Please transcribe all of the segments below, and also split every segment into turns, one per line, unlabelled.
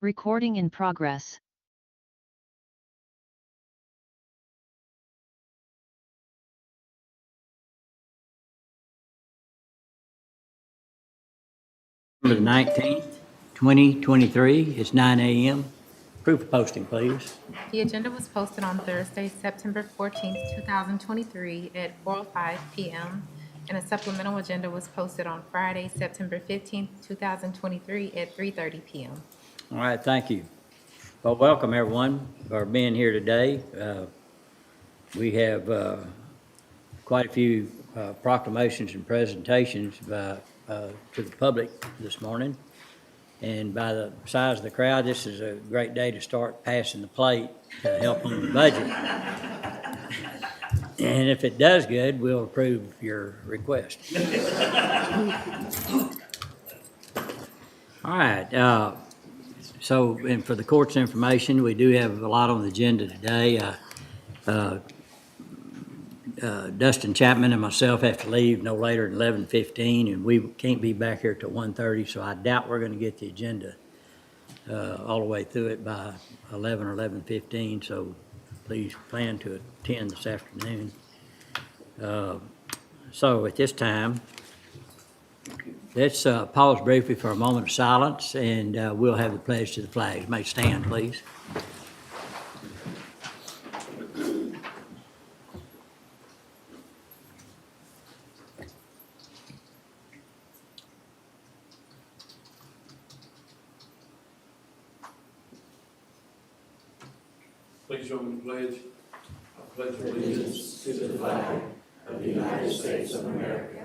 Recording in progress.
November the 19th, 2023. It's 9 a.m. Proof of posting, please.
The agenda was posted on Thursday, September 14th, 2023 at 4:05 p.m. and a supplemental agenda was posted on Friday, September 15th, 2023 at 3:30 p.m.
All right, thank you. Well, welcome everyone for being here today. We have quite a few proclamations and presentations to the public this morning. And by the size of the crowd, this is a great day to start passing the plate to help on the budget. And if it does good, we'll approve your request. All right. And for the court's information, we do have a lot on the agenda today. Dustin Chapman and myself have to leave no later than 11:15, and we can't be back here till 1:30, so I doubt we're going to get the agenda all the way through it by 11 or 11:15, so please plan to attend this afternoon. So at this time, let's pause briefly for a moment of silence, and we'll have the pledge to the flag. You may stand, please.
Please join the pledge. I pledge allegiance to the flag of the United States of America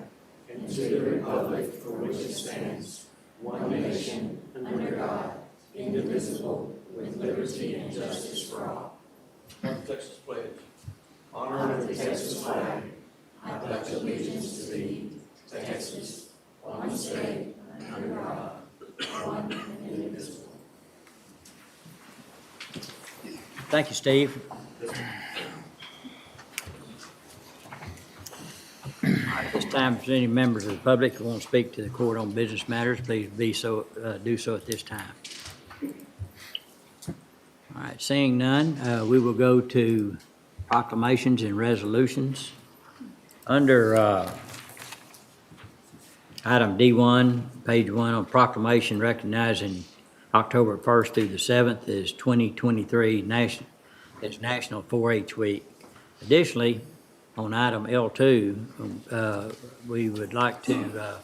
and to the republic for which it stands, one nation, under God, indivisible, with liberty and justice for all. The Texas pledge. Honor the Texas flag. I pledge allegiance to thee, Texas, one state, under God, one and indivisible.
Thank you, Steve. At this time, if there's any members of the public who want to speak to the court on business matters, please do so at this time. All right, seeing none, we will go to proclamations and resolutions. Under item D1, page 1 on proclamation recognizing October 1st through the 7th is 2023 National 4-H Week. Additionally, on item L2, we would like to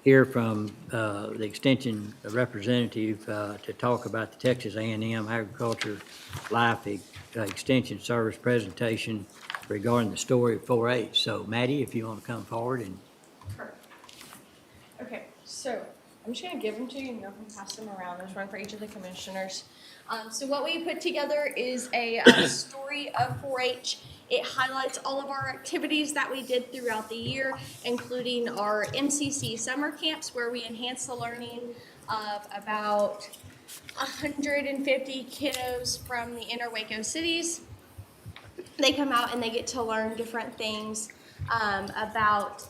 hear from the extension representative to talk about the Texas A&M Agriculture Life Extension Service presentation regarding the story of 4-H. So, Maddie, if you want to come forward and.
Perfect. Okay, so I'm just going to give them to you and you can pass them around. There's one for each of the commissioners. So what we put together is a story of 4-H. It highlights all of our activities that we did throughout the year, including our MCC summer camps where we enhance the learning of about 150 kiddos from the inner Waco cities. They come out and they get to learn different things about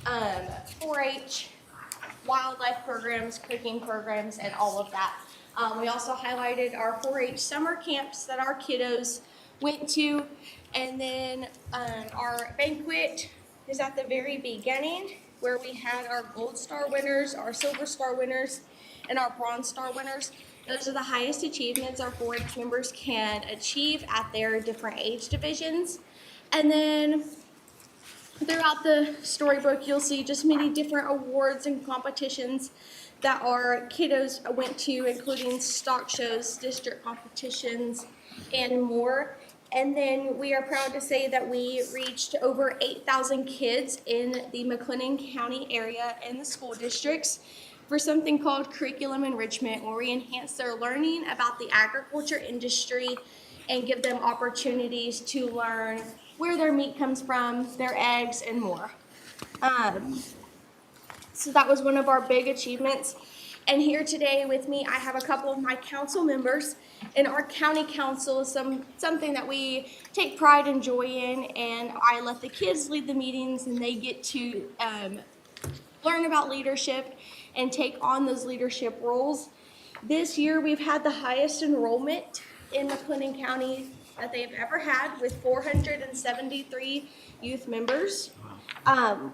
4-H, wildlife programs, cooking programs, and all of that. We also highlighted our 4-H summer camps that our kiddos went to, and then our banquet is at the very beginning where we had our gold star winners, our silver star winners, and our bronze star winners. Those are the highest achievements our 4-H members can achieve at their different age divisions. And then throughout the storybook, you'll see just many different awards and competitions that our kiddos went to, including stock shows, district competitions, and more. And then we are proud to say that we reached over 8,000 kids in the McLennan County area and the school districts for something called curriculum enrichment, where we enhance their learning about the agriculture industry and give them opportunities to learn where their meat comes from, their eggs, and more. So that was one of our big achievements. And here today with me, I have a couple of my council members. And our county council is something that we take pride and joy in. And I let the kids lead the meetings, and they get to learn about leadership and take on those leadership roles. This year, we've had the highest enrollment in McLennan County that they've ever had, with 473 youth members.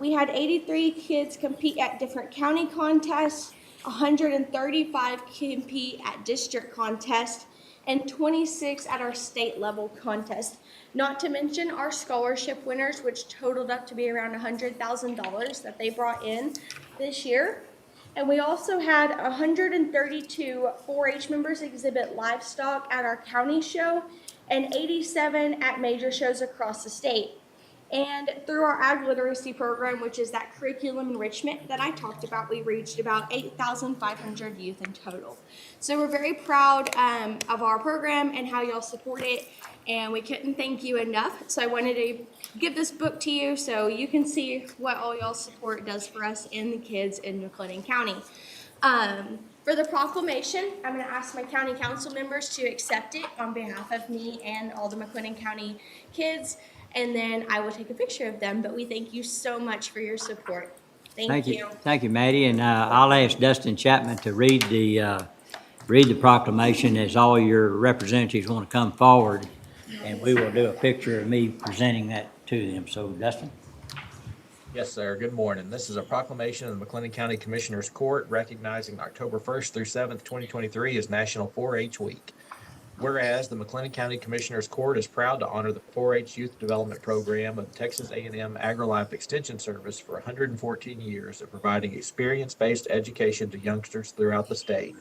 We had 83 kids compete at different county contests, 135 compete at district contests, and 26 at our state level contest. Not to mention our scholarship winners, which totaled up to be around $100,000 that they brought in this year. And we also had 132 4-H members exhibit livestock at our county show and 87 at major shows across the state. And through our ag literacy program, which is that curriculum enrichment that I talked about, we reached about 8,500 youth in total. So we're very proud of our program and how y'all support it, and we couldn't thank you enough. So I wanted to give this book to you so you can see what all y'all's support does for us and the kids in McLennan County. For the proclamation, I'm going to ask my county council members to accept it on behalf of me and all the McLennan County kids, and then I will take a picture of them. But we thank you so much for your support. Thank you.
Thank you, Maddie, and I'll ask Dustin Chapman to read the proclamation as all your representatives want to come forward, and we will do a picture of me presenting that to them. So, Dustin?
Yes, sir. Good morning. This is a proclamation of the McLennan County Commissioners Court recognizing October 1st through 7th, 2023 as National 4-H Week. Whereas the McLennan County Commissioners Court is proud to honor the 4-H Youth Development Program of Texas A&M AgriLife Extension Service for 114 years of providing experience-based education to youngsters throughout the state.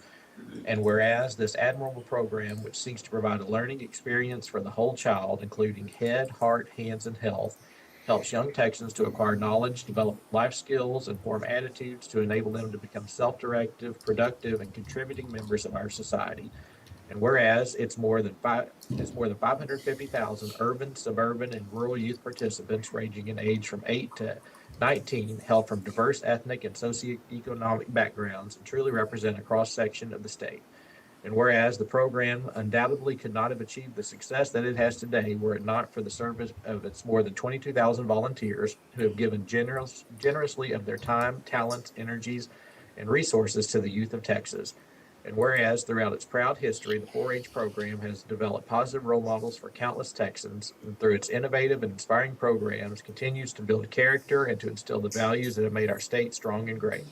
And whereas this admirable program, which seeks to provide a learning experience for the whole child, including head, heart, hands, and health, helps young Texans to acquire knowledge, develop life skills, and form attitudes to enable them to become self-directive, productive, and contributing members of our society. And whereas it's more than 550,000 urban, suburban, and rural youth participants ranging in age from 8 to 19, held from diverse ethnic and socioeconomic backgrounds, and truly represent a cross-section of the state. And whereas the program undoubtedly could not have achieved the success that it has today were it not for the service of its more than 22,000 volunteers who have given generously of their time, talents, energies, and resources to the youth of Texas. And whereas throughout its proud history, the 4-H program has developed positive role models for countless Texans, and through its innovative and inspiring programs continues to build character and to instill the values that have made our state strong and great.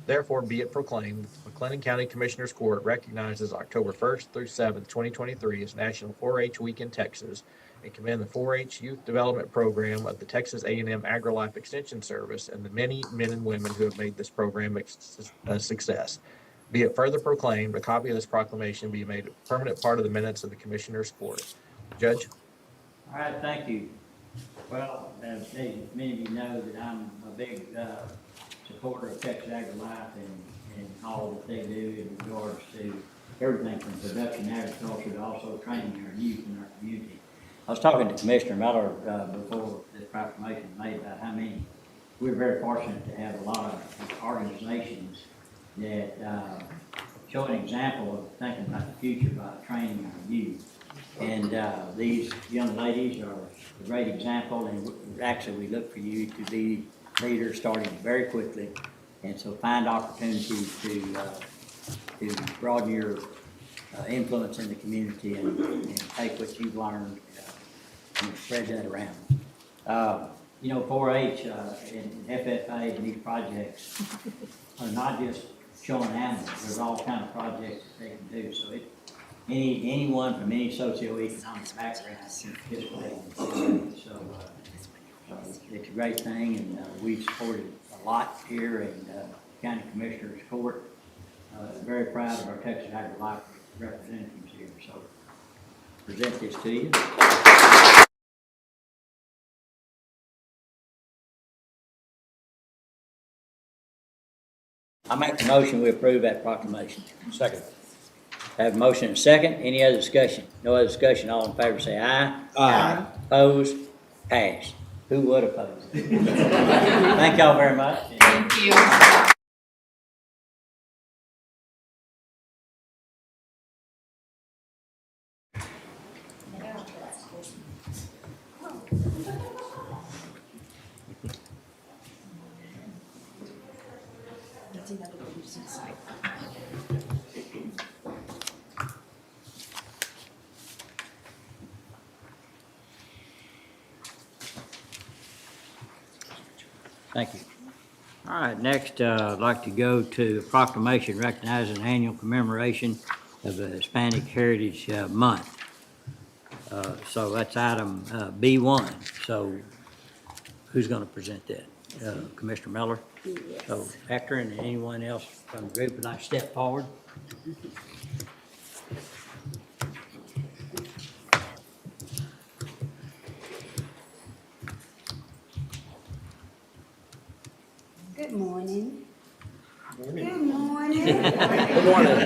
Therefore, be it proclaimed that the McLennan County Commissioners Court recognizes October 1st through 7th, 2023 as National 4-H Week in Texas, and commend the 4-H Youth Development Program of the Texas A&M AgriLife Extension Service and the many men and women who have made this program a success. Be it further proclaimed, a copy of this proclamation be made a permanent part of the minutes of the Commissioners Court. Judge?
All right, thank you. Well, as many of you know, that I'm a big supporter of Texas AgriLife and all that they do in regards to everything from production agriculture to also training our youth in our community. I was talking to Commissioner Miller before this proclamation was made about how many, we're very fortunate to have a lot of organizations that show an example of thinking about the future by training our youth. And these young ladies are a great example, and actually we look for you to be leaders starting very quickly, and so find opportunities to broaden your influence in the community and take what you've learned and spread that around. 4-H and FFA and these projects are not just showing animals. There's all kind of projects that they can do. So anyone from any socioeconomic background can participate in it. So it's a great thing, and we've supported a lot here in County Commissioners Court. Very proud of our Texas AgriLife representatives here. So present this to you. I make the motion we approve that proclamation.
Second.
Have a motion and a second. Any other discussion? No other discussion. All in favor say aye.
Aye.
Opposed? Passed. Who would oppose? Thank y'all very much.
Thank you.
Thank you. All right, next, I'd like to go to proclamation recognizing annual commemoration of the Hispanic Heritage Month. So that's item B1. So who's going to present that? Commissioner Miller?
Yes.
So Hector and anyone else from the group would like to step forward?
Good morning. Good morning.
Good morning.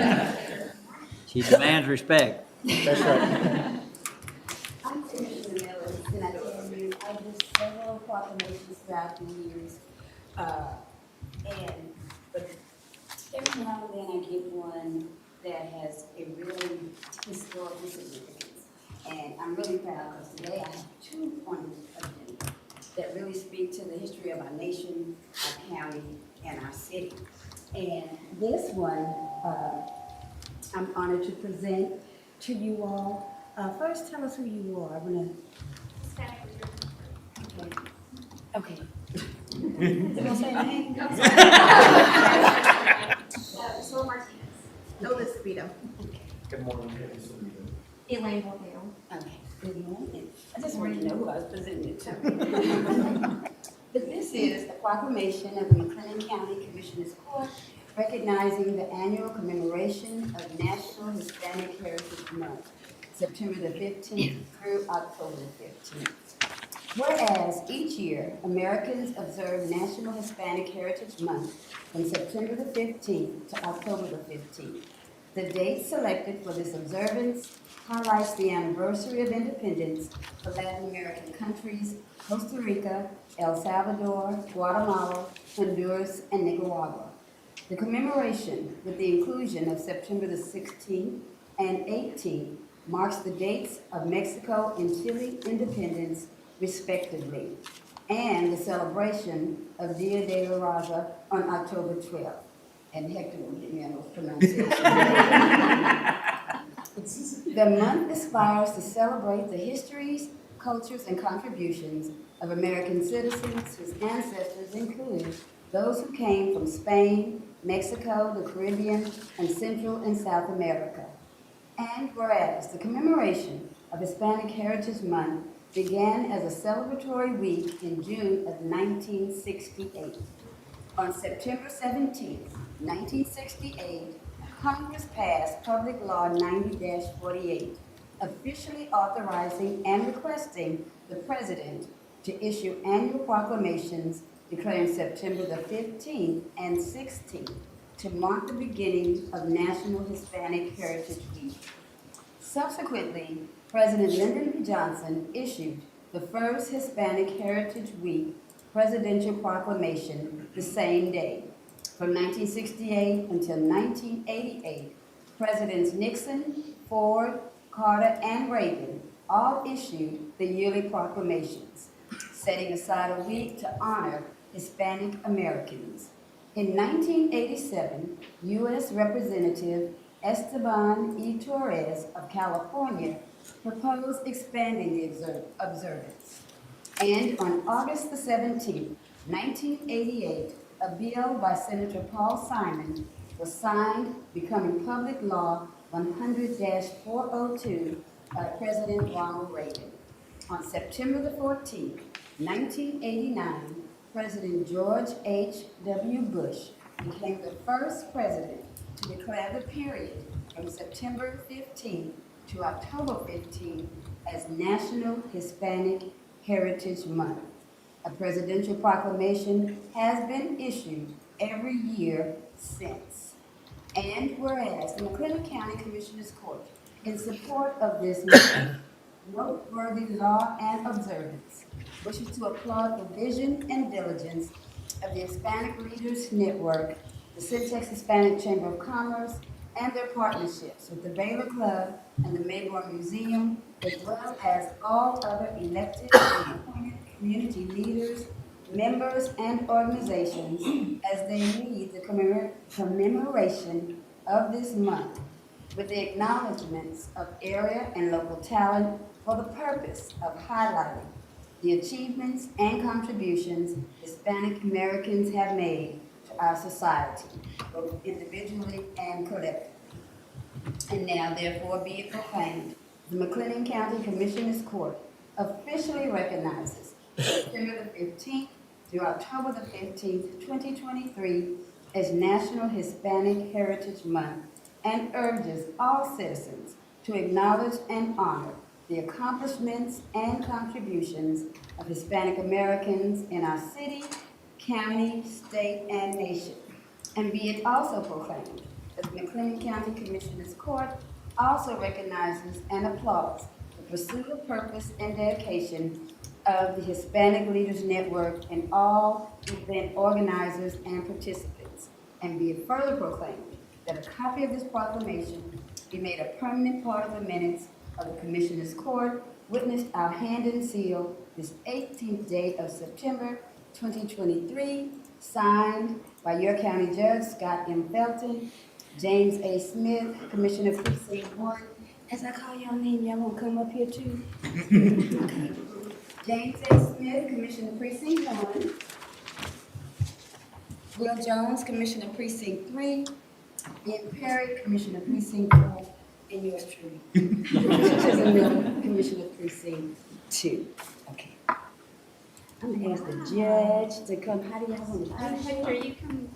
She demands respect.
That's right.
I'm Commissioner Miller, and I tell you, I do several proclamations throughout the years. But every now and then I get one that has a really historical significance. And I'm really proud because today I have 2 on the agenda that really speak to the history of our nation, our county, and our city. And this one, I'm honored to present to you all. First, tell us who you are. I'm gonna. Okay. You gonna say your name?
So Martinez.
No, this Vito.
Good morning.
Elaine Valdale.
Okay. Good morning. I just wanted to know who I was presenting it to. But this is the proclamation of the McLennan County Commissioners Court recognizing the annual commemoration of National Hispanic Heritage Month, September the 15th through October the 15th. Whereas each year, Americans observe National Hispanic Heritage Month from September the 15th to October the 15th. The date selected for this observance highlights the anniversary of independence for Latin American countries, Costa Rica, El Salvador, Guatemala, Honduras, and Nicaragua. The commemoration, with the inclusion of September the 16th and 18th, marks the dates of Mexico and Chile independence, respectively, and the celebration of Dia de la Raza on October 12th. And Hector will get me on those pronunciations. The month aspires to celebrate the histories, cultures, and contributions of American citizens whose ancestors include those who came from Spain, Mexico, the Caribbean, and Central and South America. And whereas the commemoration of Hispanic Heritage Month began as a celebratory week in June of 1968. On September 17, 1968, Congress passed Public Law 90-48, officially authorizing and requesting the President to issue annual proclamations declaring September the 15th and 16th to mark the beginning of National Hispanic Heritage Week. Subsequently, President Lyndon B. Johnson issued the first Hispanic Heritage Week presidential proclamation the same day. From 1968 until 1988, Presidents Nixon, Ford, Carter, and Reagan all issued the yearly proclamations, setting aside a week to honor Hispanic Americans. In 1987, U.S. Representative Esteban E. Torres of California proposed expanding the observance. And on August the 17th, 1988, a bill by Senator Paul Simon was signed, becoming Public Law 100-402 by President Ronald Reagan. On September the 14th, 1989, President George H.W. Bush became the first president to declare the period from September 15th to October 15th as National Hispanic Heritage Month. A presidential proclamation has been issued every year since. And whereas the McLennan County Commissioners Court, in support of this noteworthy law and observance, wishes to applaud the vision and diligence of the Hispanic Leaders Network, the Syntax Hispanic Chamber of Commerce, and their partnerships with the Baylor Club and the Mayborn Museum, as well as all other elected and appointed community leaders, members, and organizations as they lead the commemoration of this month with the acknowledgements of area and local talent for the purpose of highlighting the achievements and contributions Hispanic Americans have made to our society, both individually and collectively. And now therefore be it proclaimed, the McLennan County Commissioners Court officially recognizes September the 15th through October the 15th, 2023 as National Hispanic Heritage Month and urges all citizens to acknowledge and honor the accomplishments and contributions of Hispanic Americans in our city, county, state, and nation. And be it also proclaimed that the McLennan County Commissioners Court also recognizes and applauds the pursuit of purpose and dedication of the Hispanic Leaders Network and all event organizers and participants. And be it further proclaimed that a copy of this proclamation be made a permanent part of the minutes of the Commissioners Court, witnessed our hand and seal this 18th day of September 2023, signed by your County Judge, Scott M. Felton, James A. Smith, Commissioner Precinct 1. As I call your name, y'all won't come up here too? Okay. James A. Smith, Commissioner Precinct 1. Will Jones, Commissioner Precinct 3. Ian Perry, Commissioner Precinct 4. And yours truly, Commissioner Precinct 2. Okay. I'm gonna ask the judge to come. How do y'all want to do
Hector, you can.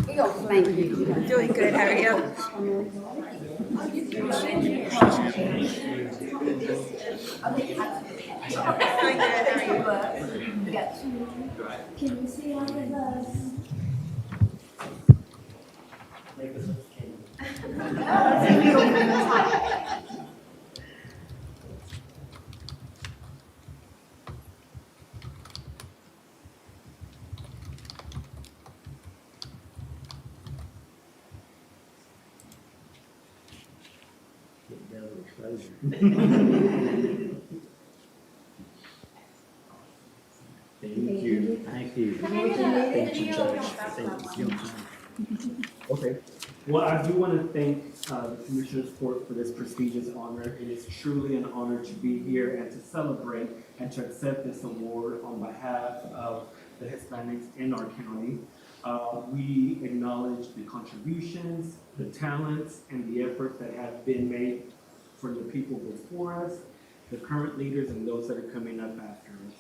We gonna flank you.
Doing good, how are you? Doing good, how are you?
We got two. Can you see all of us?
Thank you. Thank you.
Okay. Well, I do want to thank the Commissioners Court for this prestigious honor. It is truly an honor to be here and to celebrate and to accept this award on behalf of the Hispanics in our county. We acknowledge the contributions, the talents, and the efforts that have been made for the people before us, the current leaders, and those that are coming up after us.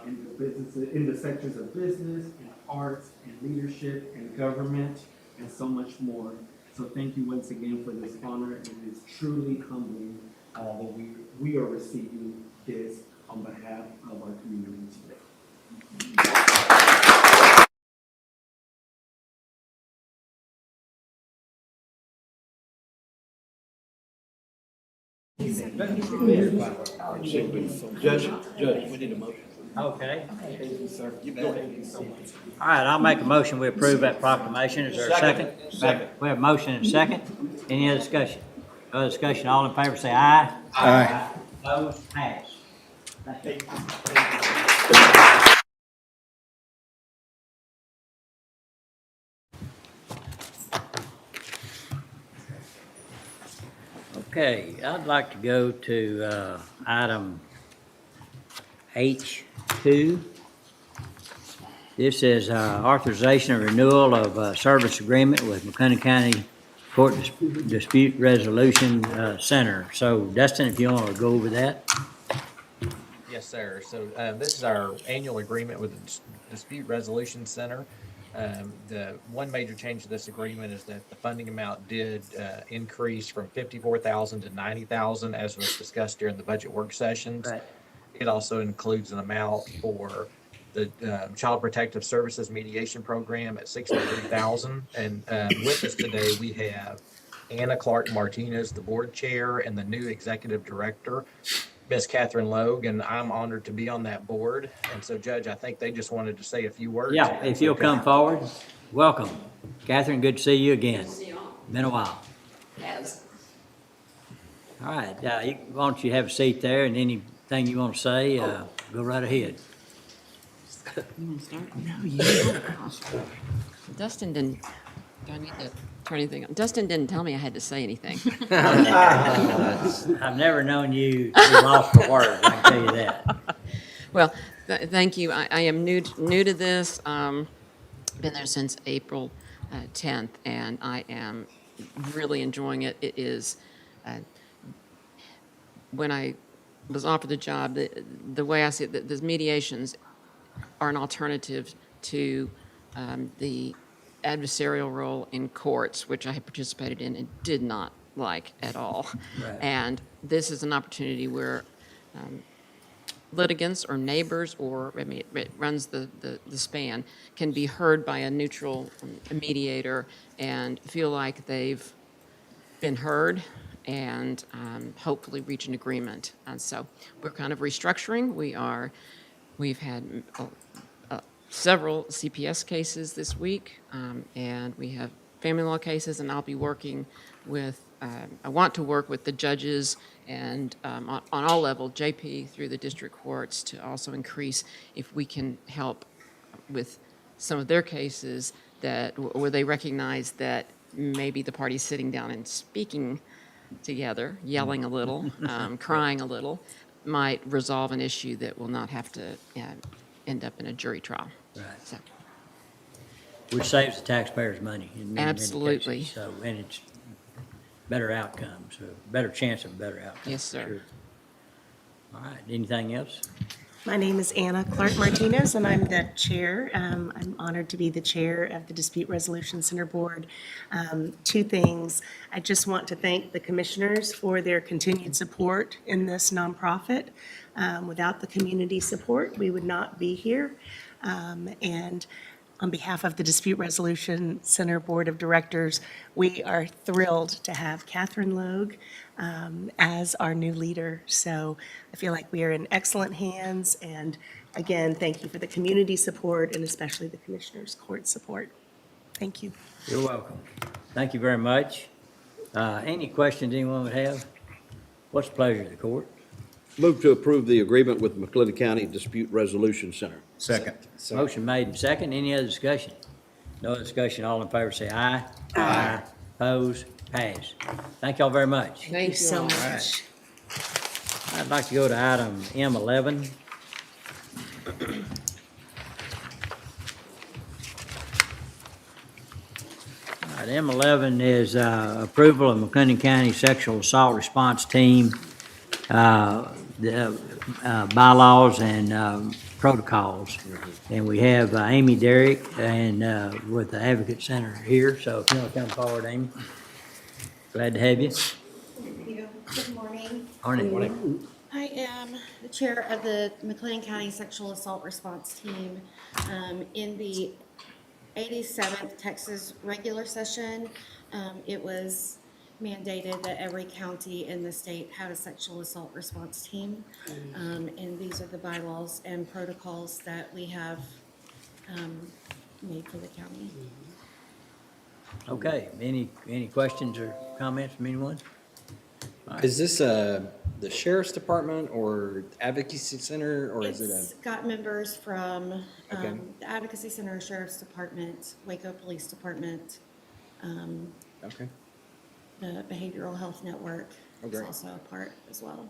In the businesses, in the sectors of business, and arts, and leadership, and government, and so much more. So thank you once again for this honor. It is truly humbling that we are receiving this on behalf of our community today.
Judge, we need a motion.
Okay.
Thank you, sir. You go ahead. Thank you so much.
All right, I'll make a motion. We approve that proclamation. Is there a second?
Second.
We have a motion and a second. Any other discussion? No other discussion. All in favor say aye.
Aye.
Opposed? Pass. Thank you. Okay, I'd like to go to item H2. This is authorization of renewal of service agreement with McLennan County Court Dispute Resolution Center. So Dustin, if you want to go over that.
Yes, sir. So this is our annual agreement with the Dispute Resolution Center. The one major change to this agreement is that the funding amount did increase from $54,000 to $90,000, as was discussed during the budget work sessions.
Right.
It also includes an amount for the Child Protective Services Mediation Program at $63,000. And with us today, we have Anna Clark Martinez, the board chair, and the new executive director, Miss Catherine Logue, and I'm honored to be on that board. And so, Judge, I think they just wanted to say a few words.
Yeah, if you'll come forward. Welcome. Catherine, good to see you again. Been a while.
Yes.
All right, why don't you have a seat there, and anything you want to say, go right ahead.
You want to start? No, you. Dustin didn't. Do I need to turn anything on? Dustin didn't tell me I had to say anything.
I've never known you to be lost for words, I can tell you that.
Well, thank you. I am new to this. Been there since April 10th, and I am really enjoying it. It is, when I was offered the job, the way I see it, the mediations are an alternative to the adversarial role in courts, which I had participated in and did not like at all.
Right.
And this is an opportunity where litigants or neighbors, or, I mean, it runs the span, can be heard by a neutral mediator and feel like they've been heard and hopefully reach an agreement. And so we're kind of restructuring. We've had several CPS cases this week, and we have family law cases, and I'll be working with, I want to work with the judges and on all levels, JP through the district courts, to also increase if we can help with some of their cases that, where they recognize that maybe the parties sitting down and speaking together, yelling a little, crying a little, might resolve an issue that will not have to end up in a jury trial.
Right.
So,
Which saves the taxpayers money in many
Absolutely.
cases. So, and it's better outcomes, a better chance of a better outcome.
Yes, sir.
Sure. All right, anything else?
My name is Anna Clark Martinez, and I'm the chair. I'm honored to be the chair of the Dispute Resolution Center Board. Two things. I just want to thank the commissioners for their continued support in this nonprofit. Without the community support, we would not be here. And on behalf of the Dispute Resolution Center Board of Directors, we are thrilled to have Catherine Logue as our new leader. So I feel like we are in excellent hands. And again, thank you for the community support and especially the Commissioners Court support. Thank you.
You're welcome. Thank you very much. Any questions anyone would have? What's the pleasure of the court?
Move to approve the agreement with McClellan County Dispute Resolution Center.
Second.
Motion made and second. Any other discussion? No other discussion. All in favor say aye. Aye. Opposed? Pass. Thank y'all very much.
Thank you so much.
I'd like to go to item M11. All right, M11 is approval of McLennan County Sexual Assault Response Team, the bylaws and protocols. And we have Amy Derrick and with the Advocate Center here, so if you want to come forward, Amy. Glad to have you.
Thank you. Good morning.
Morning.
I am the chair of the McLean County Sexual Assault Response Team. In the 87th Texas regular session, it was mandated that every county in the state have a sexual assault response team. And these are the bylaws and protocols that we have made for the county.
Okay, any questions or comments from anyone?
Is this the sheriff's department or advocacy center, or is it
It's got members from
Okay.
the Advocacy Center, Sheriff's Department, Waco Police Department,
okay?
the Behavioral Health Network is
great.
also a part as well.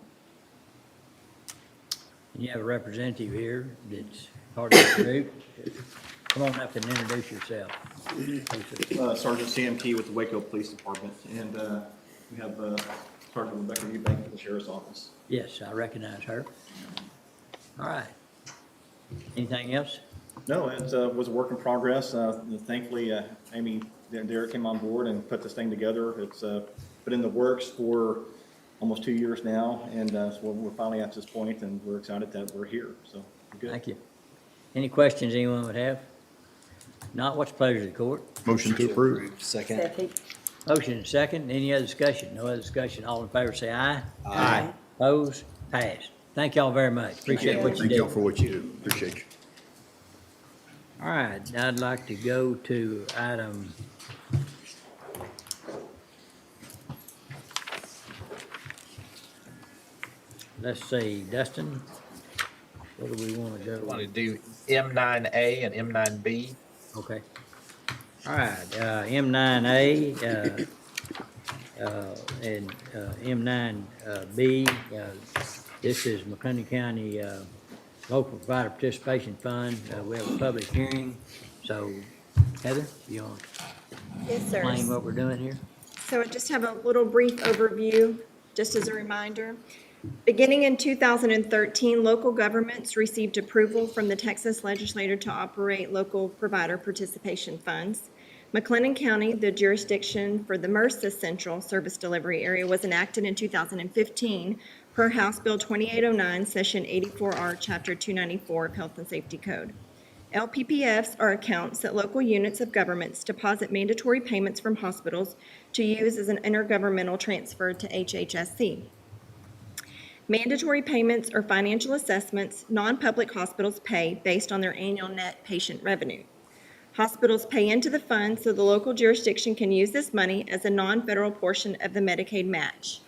And you have a representative here that's part of the group. Come on up and introduce yourself.
Sergeant Sam Key with the Waco Police Department, and we have Sergeant Rebecca Eubank with the Sheriff's Office.
Yes, I recognize her. All right. Anything else?
No, it was a work in progress. Thankfully, Amy and Derek came on board and put this thing together. It's been in the works for almost 2 years now, and so we're finally at this point, and we're excited that we're here, so we're good.
Thank you. Any questions anyone would have? Not, what's the pleasure of the court?
Motion to approve. Second.
Motion and second. Any other discussion? No other discussion. All in favor say aye.
Aye.
Opposed? Passed. Thank y'all very much. Appreciate what you
Thank y'all
do.
for what you do. Appreciate you.
All right, I'd like to go to item let's see, Dustin, what do we want to
I want to
go?
do M9A and M9B.
Okay, All right, M9A, and M9B, this is McLennan County Local Provider Participation Fund. We have a public hearing. So Heather, you want to
Yes, sir.
explain what we're doing here?
So I just have a little brief overview, just as a reminder. Beginning in 2013, local governments received approval from the Texas legislature to operate local provider participation funds. McLennan County, the jurisdiction for the MRSA Central Service Delivery Area, was enacted in 2015 per House Bill 2809, Session 84R, Chapter 294 of Health and Safety Code. LPPFs are accounts that local units of governments deposit mandatory payments from hospitals to use as an intergovernmental transfer to HHSC. Mandatory payments are financial assessments non-public hospitals pay based on their annual net patient revenue. Hospitals pay into the fund so the local jurisdiction can use this money as a non-federal portion of the Medicaid match.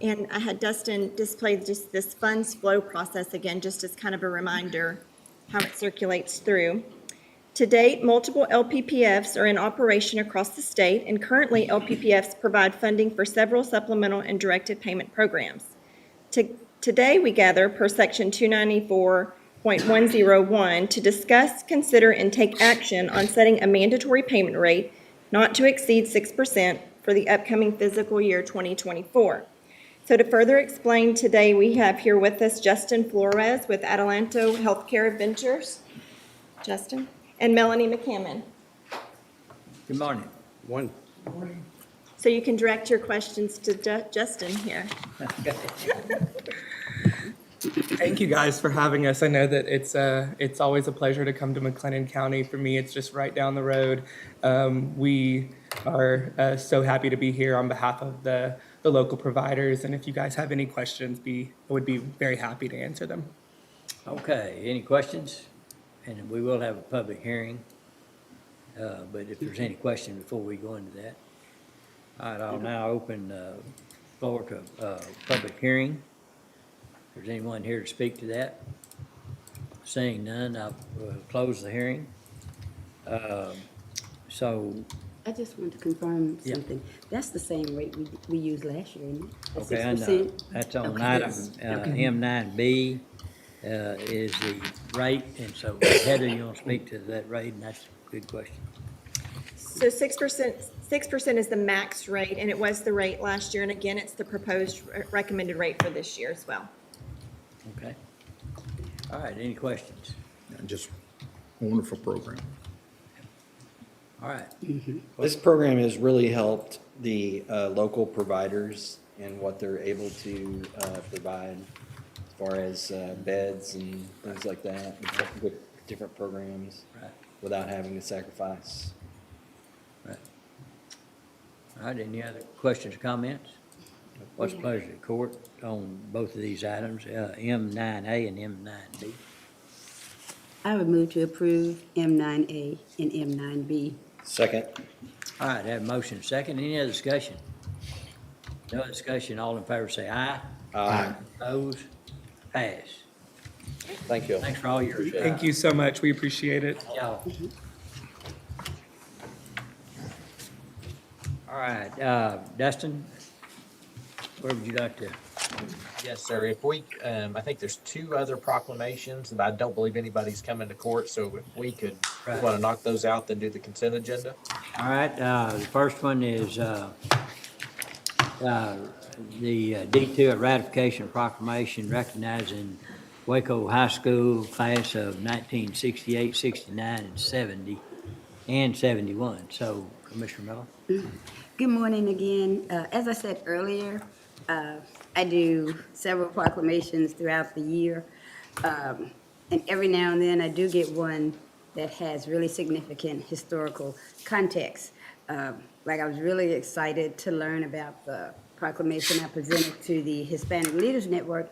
And I had Dustin display just this funds flow process again, just as kind of a reminder how it circulates through. To date, multiple LPPFs are in operation across the state, and currently LPPFs provide funding for several supplemental and directed payment programs. Today, we gather per Section 294.101 to discuss, consider, and take action on setting a mandatory payment rate not to exceed 6% for the upcoming fiscal year 2024. So to further explain, today we have here with us Justin Flores with Adelanto Healthcare Ventures. Justin. And Melanie McCammon.
Good morning.
One.
So you can direct your questions to Justin here.
Thank you guys for having us. I know that it's always a pleasure to come to McLennan County. For me, it's just right down the road. We are so happy to be here on behalf of the local providers, and if you guys have any questions, I would be very happy to answer them.
Okay, any questions? And we will have a public hearing, but if there's any question before we go into that. All right, I'll now open the floor to public hearing. If there's anyone here to speak to that. Seeing none, I'll close the hearing. So,
I just want to confirm
Yeah.
something. That's the same rate we used last year, isn't it? The
okay, I know,
6%?
that's on
Okay.
item M9B is the rate, and so Heather, you want to speak to that rate, and that's a good question.
So 6% is the max rate, and it was the rate last year, and again, it's the proposed recommended rate for this year as well.
Okay. All right, any questions?
Just a wonderful program.
All right,
This program has really helped the local providers and what they're able to provide as far as beds and things like that, with different programs
right,
without having to sacrifice.
right. All right, any other questions or comments? What's the pleasure of the court on both of these items, M9A and M9B?
I would move to approve M9A and M9B.
Second.
All right, have a motion second. Any other discussion? No discussion. All in favor say aye.
Aye.
Opposed? Pass.
Thank you.
Thanks for all your.
Thank you so much. We appreciate it.
Y'all. All right, Dustin, where would you like to?
Yes, sir. If we, I think there's two other proclamations that I don't believe anybody's coming to court, so if we could, we
Right.
want to knock those out, then do the consent agenda.
All right, the first one is the D2, a ratification of proclamation recognizing Waco High School class of 1968, 69, and 70, and 71. So, Commissioner Miller?
Good morning again. As I said earlier, I do several proclamations throughout the year. And every now and then I do get one that has really significant historical context. Like I was really excited to learn about the proclamation I presented to the Hispanic Leaders Network.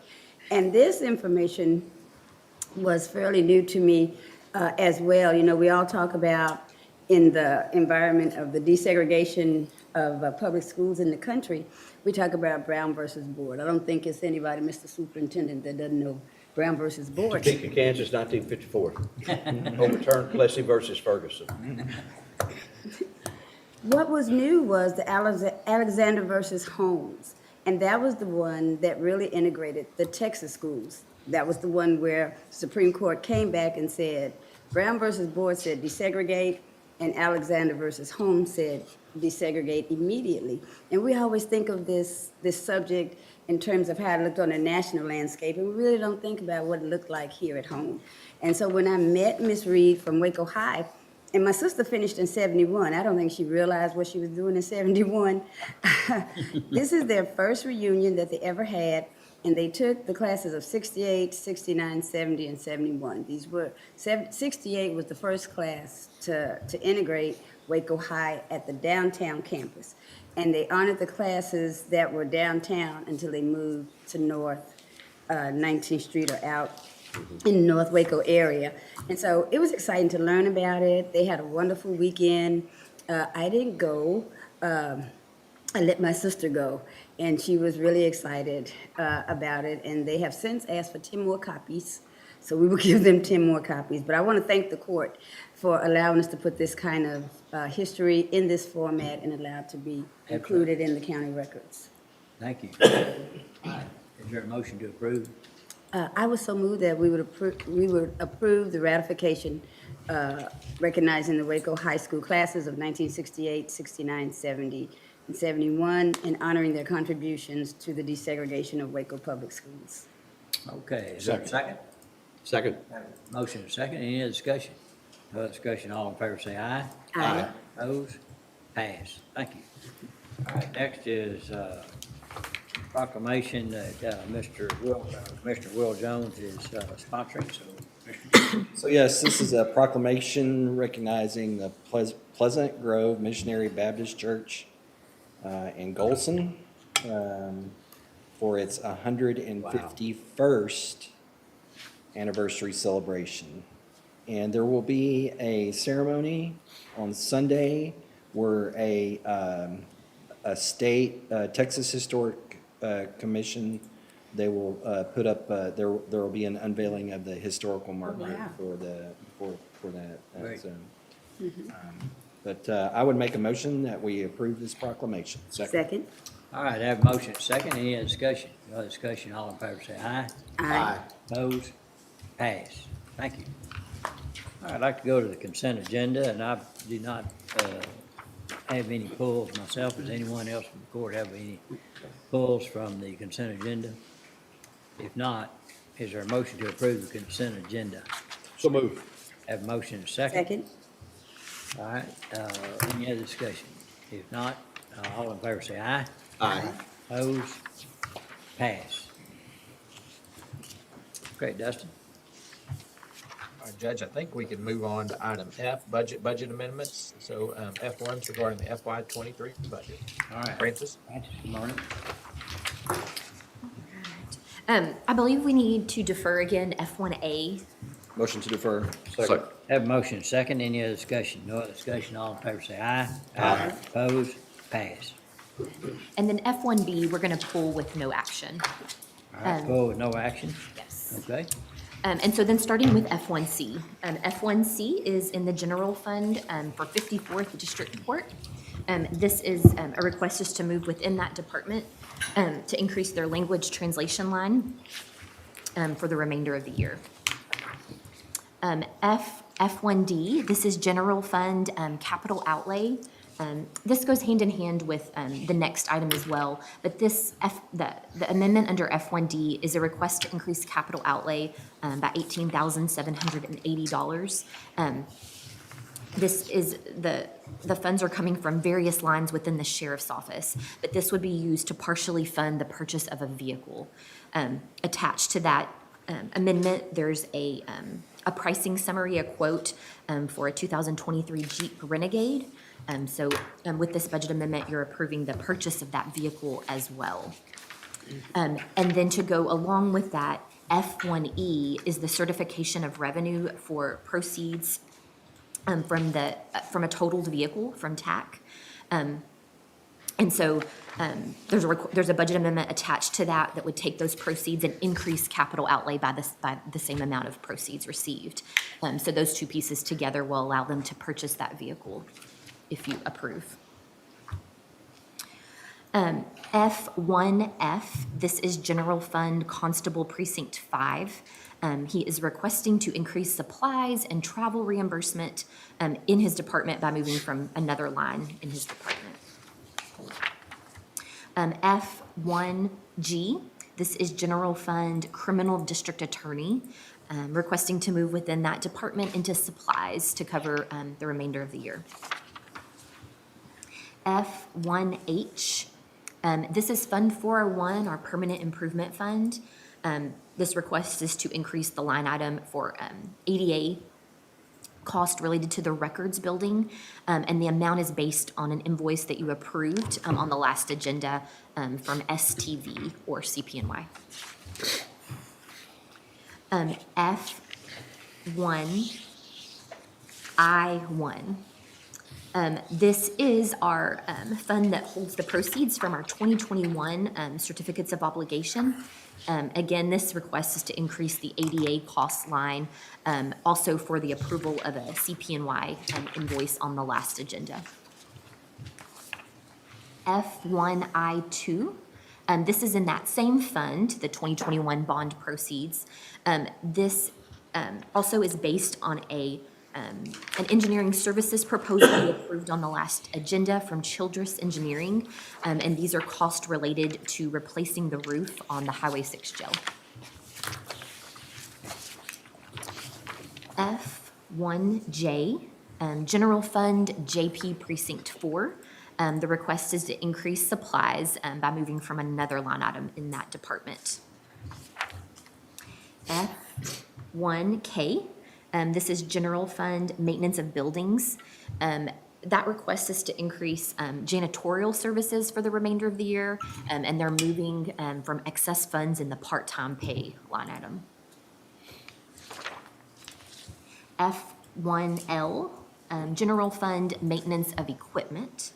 And this information was fairly new to me as well. You know, we all talk about in the environment of the desegregation of public schools in the country, we talk about Brown versus Board. I don't think it's anybody, Mr. Superintendent, that doesn't know Brown versus Board.
Topeka, Kansas, 1954. Overturned Plessy versus Ferguson.
What was new was the Alexander versus Holmes, and that was the one that really integrated the Texas schools. That was the one where Supreme Court came back and said, Brown versus Board said desegregate, and Alexander versus Holmes said desegregate immediately. And we always think of this subject in terms of how it looked on a national landscape, and we really don't think about what it looked like here at home. And so when I met Miss Reed from Waco High, and my sister finished in 71. I don't think she realized what she was doing in 71. This is their first reunion that they ever had, and they took the classes of 68, 69, 70, and 71. 68 was the first class to integrate Waco High at the downtown campus. And they honored the classes that were downtown until they moved to North 19th Street or out in North Waco area. And so it was exciting to learn about it. They had a wonderful weekend. I didn't go. I let my sister go, and she was really excited about it. And they have since asked for 10 more copies, so we will give them 10 more copies. But I want to thank the court for allowing us to put this kind of history in this format and allow it to be included in the county records.
Thank you. All right. Is there a motion to approve?
I was so moved that we would approve the ratification recognizing the Waco High School classes of 1968, 69, 70, and 71, and honoring their contributions to the desegregation of Waco Public Schools.
Okay, is there a second?
Second.
Motion and second, any other discussion? No other discussion, all in favor say aye.
Aye.
Opposed? Pass. Thank you. All right, next is proclamation that Mr. Will Jones is sponsoring, so Mr.
So yes, this is a proclamation recognizing the Pleasant Grove Missionary Baptist Church in Golson for its 151st anniversary celebration. And there will be a ceremony on Sunday where a state Texas Historic Commission, they will put up, there will be an unveiling of the historical marker for that.
Great.
But I would make a motion that we approve this proclamation.
Second.
All right, I have a motion and second, any other discussion? No other discussion, all in favor say aye.
Aye.
Opposed? Pass. Thank you. All right, I'd like to go to the consent agenda, and I do not have any pulls myself. Does anyone else from the court have any pulls from the consent agenda? If not, is there a motion to approve the consent agenda?
So moved.
Have a motion and second?
Second.
All right, any other discussion? If not, all in favor say aye.
Aye.
Opposed? Pass. Great, Dustin.
All right, Judge, I think we can move on to item F, budget amendments. So F1's regarding the FY '23 budget.
All right.
Francis?
Good morning.
I believe we need to defer again F1A.
Motion to defer. Second.
Have a motion second, any other discussion? No other discussion, all in favor say aye.
Aye.
Opposed? Pass.
And then F1B, we're going to pull with no action.
All right, pull with no action?
Yes.
Okay.
And so then starting with F1C. F1C is in the general fund for 54th District Court. This is a request just to move within that department to increase their language translation line for the remainder of the year. F1D, this is general fund capital outlay. This goes hand in hand with the next item as well, but this the amendment under F1D is a request to increase capital outlay by $18,780. This is the funds are coming from various lines within the sheriff's office, but this would be used to partially fund the purchase of a vehicle. Attached to that amendment, there's a pricing summary, a quote for a 2023 Jeep Renegade. So with this budget amendment, you're approving the purchase of that vehicle as well. And then to go along with that, F1E is the certification of revenue for proceeds from a totaled vehicle from TAC. And so there's a budget amendment attached to that would take those proceeds and increase capital outlay by the same amount of proceeds received. So those two pieces together will allow them to purchase that vehicle if you approve. F1F, this is General Fund Constable Precinct 5. He is requesting to increase supplies and travel reimbursement in his department by moving from another line in his department. F1G, this is General Fund Criminal District Attorney, requesting to move within that department into supplies to cover the remainder of the year. F1H, this is Fund 401, our Permanent Improvement Fund. This request is to increase the line item for ADA cost related to the records building, and the amount is based on an invoice that you approved on the last agenda from STV or CPNY. F1I1. This is our fund that holds the proceeds from our 2021 certificates of obligation. Again, this request is to increase the ADA cost line, also for the approval of a CPNY invoice on the last agenda. F1I2, this is in that same fund, the 2021 bond proceeds. This also is based on an engineering services proposal we approved on the last agenda from Childress Engineering, and these are costs related to replacing the roof on the Highway 6 jail. F1J, General Fund JP Precinct 4. The request is to increase supplies by moving from another line item in that department. F1K, this is General Fund Maintenance of Buildings. That request is to increase janitorial services for the remainder of the year, and they're moving from excess funds in the part-time pay line item. F1L, General Fund Maintenance of Equipment.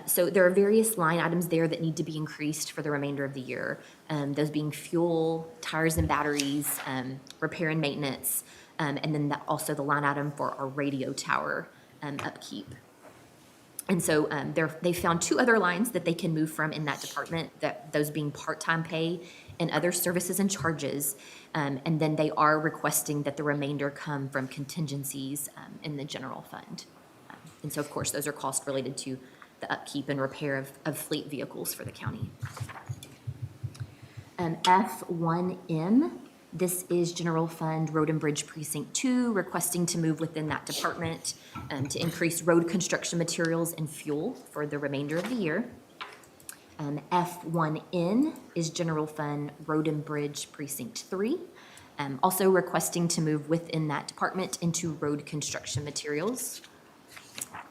So there are various line items there that need to be increased for the remainder of the year. Those being fuel, tires and batteries, repair and maintenance, and then also the line item for our radio tower upkeep. And so they found two other lines that they can move from in that department, those being part-time pay and other services and charges. And then they are requesting that the remainder come from contingencies in the general fund. And so, of course, those are costs related to the upkeep and repair of fleet vehicles for the county. F1M, this is General Fund Road and Bridge Precinct 2, requesting to move within that department to increase road construction materials and fuel for the remainder of the year. F1N is General Fund Road and Bridge Precinct 3, also requesting to move within that department into road construction materials.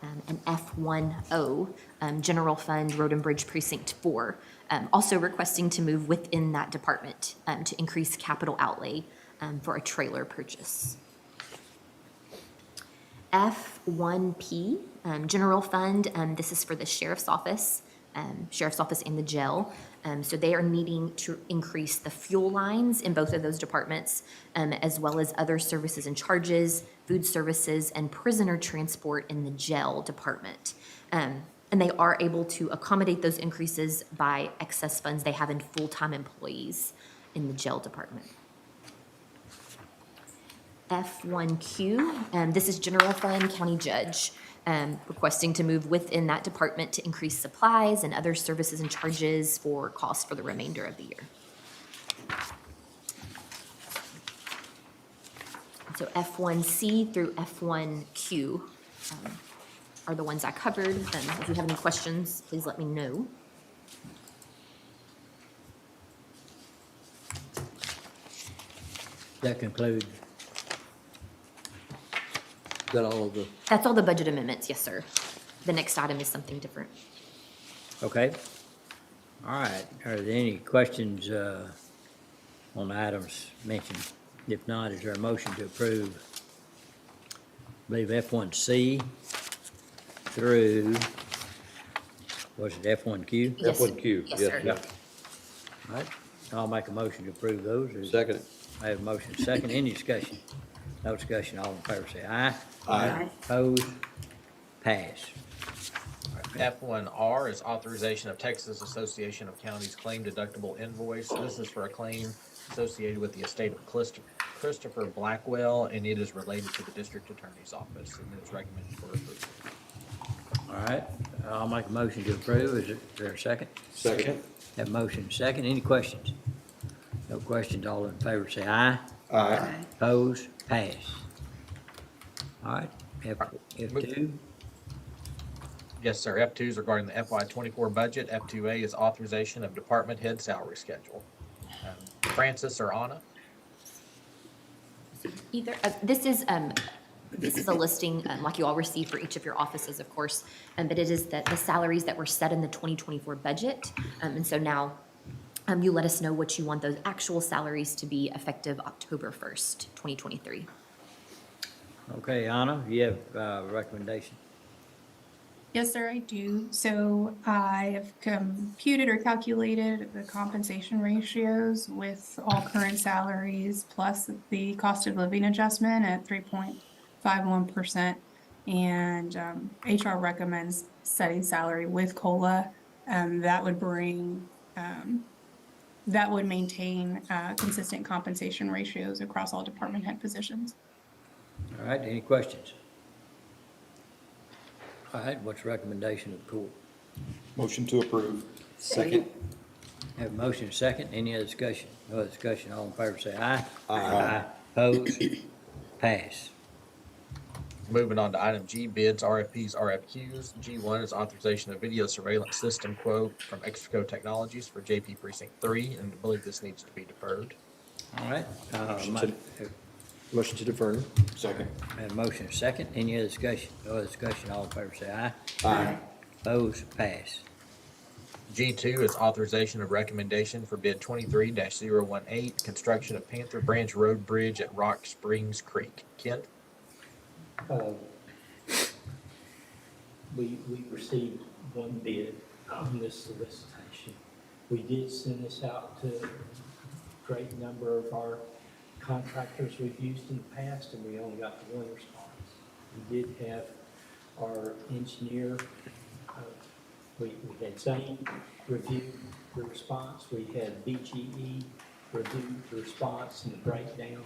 And F1O, General Fund Road and Bridge Precinct 4, also requesting to move within that department to increase capital outlay for a trailer purchase. F1P, General Fund, this is for the Sheriff's Office and the jail. So they are needing to increase the fuel lines in both of those departments, as well as other services and charges, food services, and prisoner transport in the jail department. And they are able to accommodate those increases by excess funds they have in full-time employees in the jail department. F1Q, this is General Fund County Judge, requesting to move within that department to increase supplies and other services and charges for costs for the remainder of the year. So F1C through F1Q are the ones I covered. If you have any questions, please let me know.
That concludes.
Is that all of the,
That's all the budget amendments, yes, sir. The next item is something different.
Okay. All right. Are there any questions on the items mentioned? If not, is there a motion to approve? I believe F1C through, was it F1Q?
Yes,
F1Q?
yes,
Yes,
sir.
yeah.
All right. I'll make a motion to approve those.
Second it.
I have a motion second. Any discussion? No discussion. All in favor say aye.
Aye.
Opposed? Pass. All right.
F1R is authorization of Texas Association of Counties claim deductible invoice. This is for a claim associated with the estate of Christopher Blackwell, and it is related to the district attorney's office, and it's recommended for approval.
All right, I'll make a motion to approve. Is there a second?
Second.
Have a motion second. Any questions? No questions. All in favor say aye.
Aye.
Opposed? Pass. All right, F2.
Yes, sir. F2 is regarding the FY24 budget. F2A is authorization of department head salary schedule. Francis or Anna?
Either, this is a listing, like you all receive for each of your offices, of course, but it is the salaries that were set in the 2024 budget. And so now, you let us know what you want those actual salaries to be effective October 1st, 2023.
Okay, Anna, you have a recommendation?
Yes, sir, I do. So I have computed or calculated the compensation ratios with all current salaries plus the cost of living adjustment at 3.51%. And HR recommends setting salary with COLA. That would bring, that would maintain consistent compensation ratios across all department head positions.
All right, any questions? All right, what's the recommendation of the court?
Motion to approve.
Second.
Have a motion second. Any other discussion? No other discussion. All in favor say aye.
Aye.
Opposed? Pass.
Moving on to item G, bids, RFPs, RFQs. G1 is authorization of video surveillance system quote from Extraco Technologies for JP Precinct 3, and I believe this needs to be deferred.
All right.
Motion to defer. Second.
Have a motion second. Any other discussion? No other discussion. All in favor say aye.
Aye.
Opposed? Pass.
G2 is authorization of recommendation for bid 23-018, construction of Panther Branch Road Bridge at Rock Springs Creek. Kent?
We received one bid on this solicitation. We did send this out to a great number of our contractors we've used in the past, and we only got one response. We did have our engineer, we had Zane review the response, we had BGE review the response and the breakdown.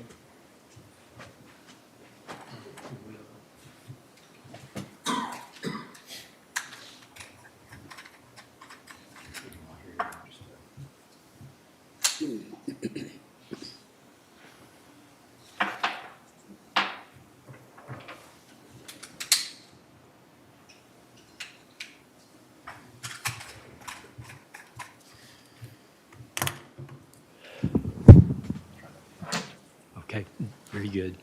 Okay, very good.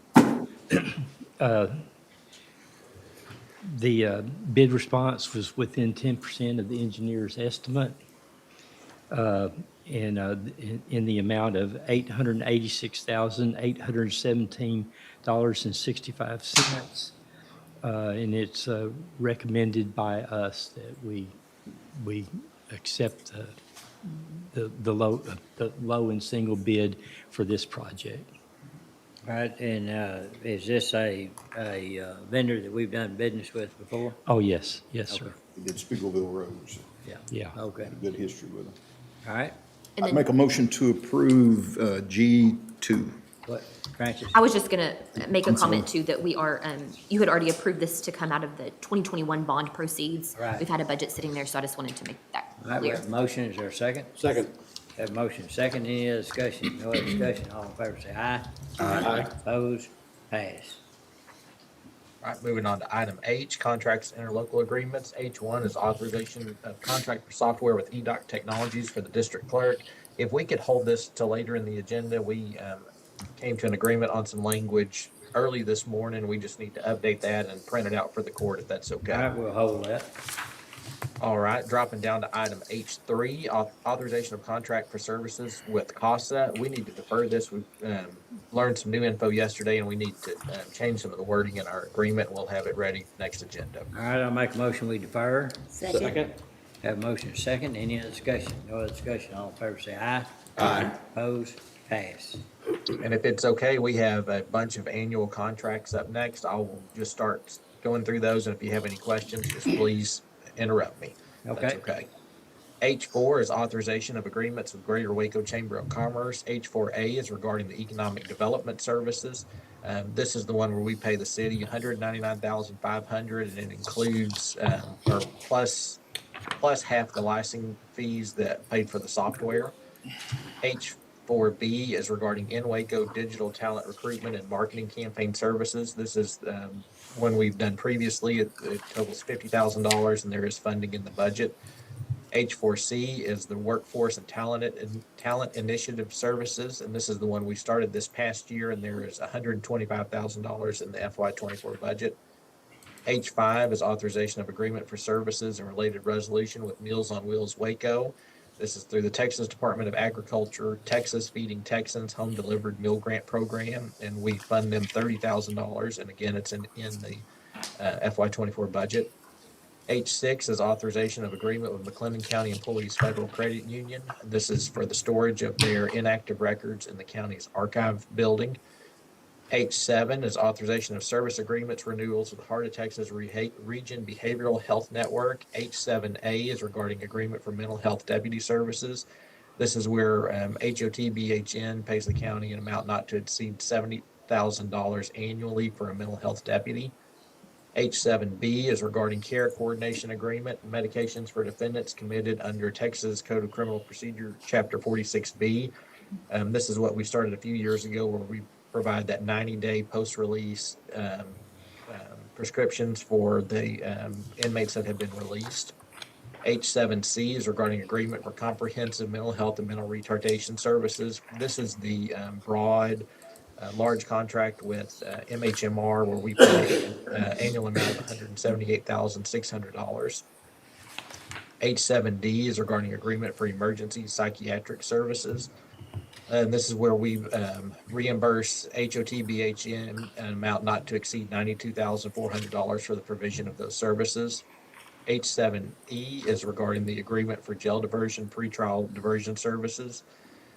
The bid response was within 10% of the engineer's estimate, and in the amount of $886,817.65. And it's recommended by us that we accept the low and single bid for this project.
All right, and is this a vendor that we've done business with before?
Oh, yes, yes, sir.
Okay.
We did Spiegelville Roads.
Yeah.
Okay,
Good history with them.
all right.
And
I'd
then,
make a motion to approve G2.
What, Francis?
I was just gonna make a
I'm sorry.
comment too, that we are, you had already approved this to come out of the 2021 bond proceeds.
Right.
We've had a budget sitting there, so I just wanted to make that
All right, we
clear.
have a motion. Is there a second?
Second.
Have a motion second. Any other discussion? No other discussion. All in favor say aye.
Aye.
Opposed? Pass.
All right, moving on to item H, contracts, interlocal agreements. H1 is authorization of contract for software with EDOC Technologies for the district clerk. If we could hold this till later in the agenda, we came to an agreement on some language early this morning. We just need to update that and print it out for the court if that's okay.
All right, we'll hold that.
All right, dropping down to item H3, authorization of contract for services with CASA. We need to defer this. We've learned some new info yesterday, and we need to change some of the wording in our agreement. We'll have it ready next agenda.
All right, I'll make a motion. We defer.
Second.
Have a motion second. Any other discussion? No other discussion. All in favor say aye.
Aye.
Opposed? Pass.
And if it's okay, we have a bunch of annual contracts up next. I'll just start going through those, and if you have any questions, just please interrupt me. That's
Okay.
okay. H4 is authorization of agreements with Greater Waco Chamber of Commerce. H4A is regarding the economic development services. This is the one where we pay the city $199,500, and it includes or plus half the licensing fees that paid for the software. H4B is regarding in Waco digital talent recruitment and marketing campaign services. This is one we've done previously. It totals $50,000, and there is funding in the budget. H4C is the Workforce and Talent Initiative Services, and this is the one we started this past year, and there is $125,000 in the FY24 budget. H5 is authorization of agreement for services and related resolution with Meals on Wheels Waco. This is through the Texas Department of Agriculture, Texas Feeding Texans Home Delivered Meal Grant Program, and we fund them $30,000, and again, it's in the FY24 budget. H6 is authorization of agreement with McLennan County Employees Federal Credit Union. This is for the storage of their inactive records in the county's archive building. H7 is authorization of service agreements renewals with Heart of Texas Region Behavioral Health Network. H7A is regarding agreement for mental health deputy services. This is where HOTBHN pays the county an amount not to exceed $70,000 annually for a mental health deputy. H7B is regarding care coordination agreement, medications for defendants committed under Texas Code of Criminal Procedure, Chapter 46B. This is what we started a few years ago, where we provide that 90-day post-release prescriptions for the inmates that have been released. H7C is regarding agreement for comprehensive mental health and mental retardation services. This is the broad large contract with MHMR, where we pay an annual amount of $178,600. H7D is regarding agreement for emergency psychiatric services. And this is where we reimburse HOTBHN an amount not to exceed $92,400 for the provision of those services. H7E is regarding the agreement for jail diversion, pretrial diversion services.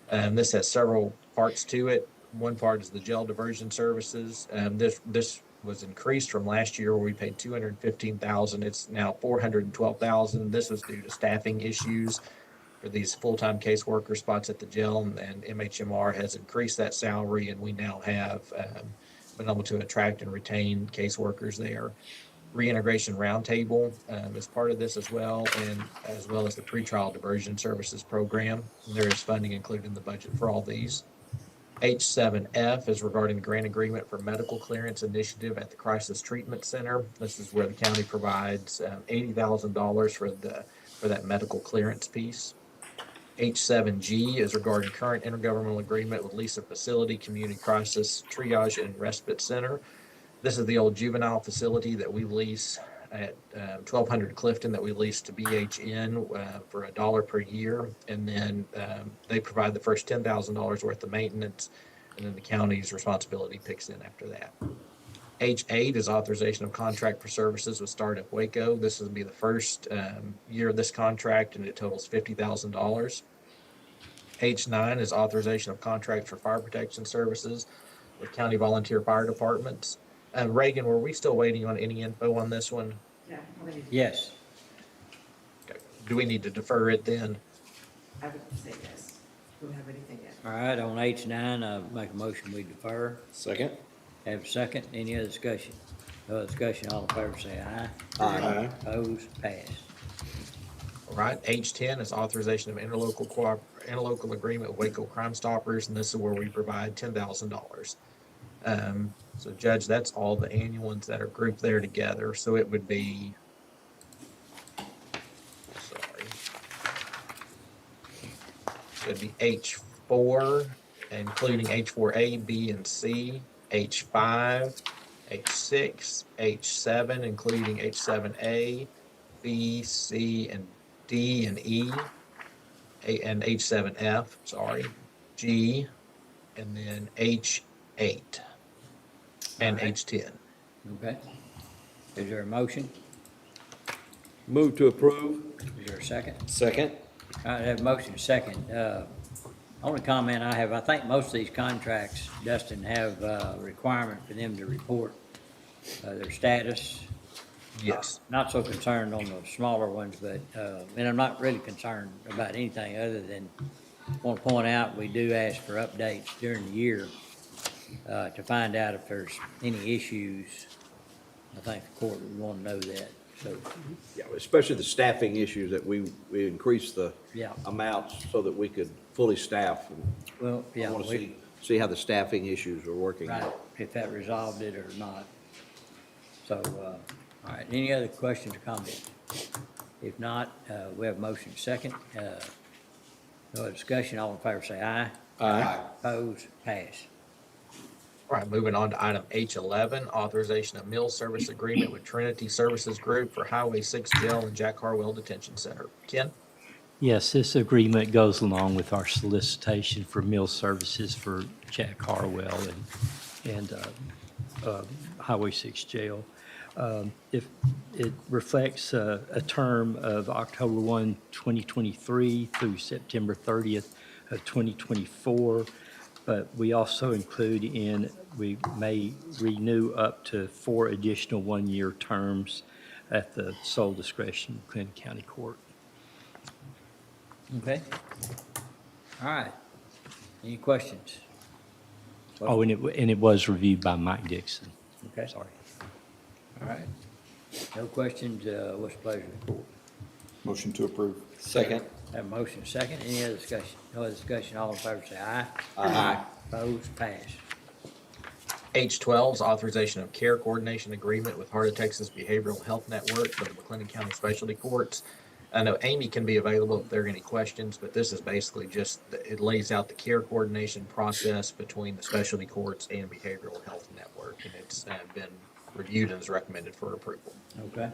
This has several parts to it. One part is the jail diversion services. This was increased from last year, where we paid $215,000. It's now $412,000. This was due to staffing issues for these full-time caseworker spots at the jail, and MHMR has increased that salary, and we now have been able to attract and retain caseworkers there. Reintegration Roundtable is part of this as well, and as well as the pretrial diversion services program. And there is funding included in the budget for all these. H7F is regarding the grant agreement for medical clearance initiative at the Crisis Treatment Center. This is where the county provides $80,000 for that medical clearance piece. H7G is regarding current intergovernmental agreement with Lisa Facility Community Crisis Triage and Respite Center. This is the old juvenile facility that we lease at 1200 Clifton, that we lease to BHN for $1 per year. And then they provide the first $10,000 worth of maintenance, and then the county's responsibility picks in after that. H8 is authorization of contract for services with Startup Waco. This will be the first year of this contract, and it totals $50,000. H9 is authorization of contract for fire protection services with county volunteer fire departments. Reagan, were we still waiting on any info on this one?
Yes.
Okay. Do we need to defer it then?
I would say yes. We don't have anything yet.
All right, on H9, I make a motion we defer.
Second?
Have a second. Any other discussion? No other discussion, all in favor say aye.
Aye.
Opposed, passed.
All right. H10 is authorization of interlocal agreement with Waco Crime Stoppers, and this is where we provide $10,000. So Judge, that's all the annual ones that are grouped there together. So it would be, sorry, it'd be H4, including H4A, B, and C, H5, H6, H7, including H7A, B, C, and D, and E, and H7F, sorry, G, and then H8. And H10.
Okay. Is there a motion?
Move to approve.
Is there a second?
Second?
All right, I have a motion, second. Only comment I have, I think most of these contracts, Dustin, have a requirement for them to report their status
Yes.
Not so concerned on the smaller ones, but, and I'm not really concerned about anything other than want to point out, we do ask for updates during the year, to find out if there's any issues. I think the court would want to know that, so,
Yeah, especially the staffing issues that we increased the
yeah.
amounts so that we could fully staff.
Well,
I
yeah,
want to see how the staffing issues are working
right,
out.
if that resolved it or not. So, all right, any other questions or comments? If not, we have motion second. No other discussion, all in favor say aye.
Aye.
Opposed, pass.
All right, moving on to item H11, authorization of meal service agreement with Trinity Services Group for Highway 6 Jail and Jack Harwell Detention Center. Ken?
Yes, this agreement goes along with our solicitation for meal services for Jack Harwell and Highway 6 Jail. If it reflects a term of October 1, 2023 through September 30th of 2024, but we also include we may renew up to 4 additional one-year terms at the sole discretion of Clinton County Court.
Okay. All right. Any questions?
Oh, and it was reviewed by Mike Dixon.
Okay.
Sorry.
All right. No questions, what's the pleasure of the court?
Motion to approve.
Second.
Have a motion second, any other discussion? No other discussion, all in favor say aye.
Aye.
Opposed, pass.
H12 is authorization of care coordination agreement with Heart of Texas Behavioral Health Network for the McLennan County Specialty Courts. I know Amy can be available if there are any questions, but this is basically just, it lays out the care coordination process between the specialty courts and Behavioral Health Network, and it's been reviewed and is recommended for approval.
Okay.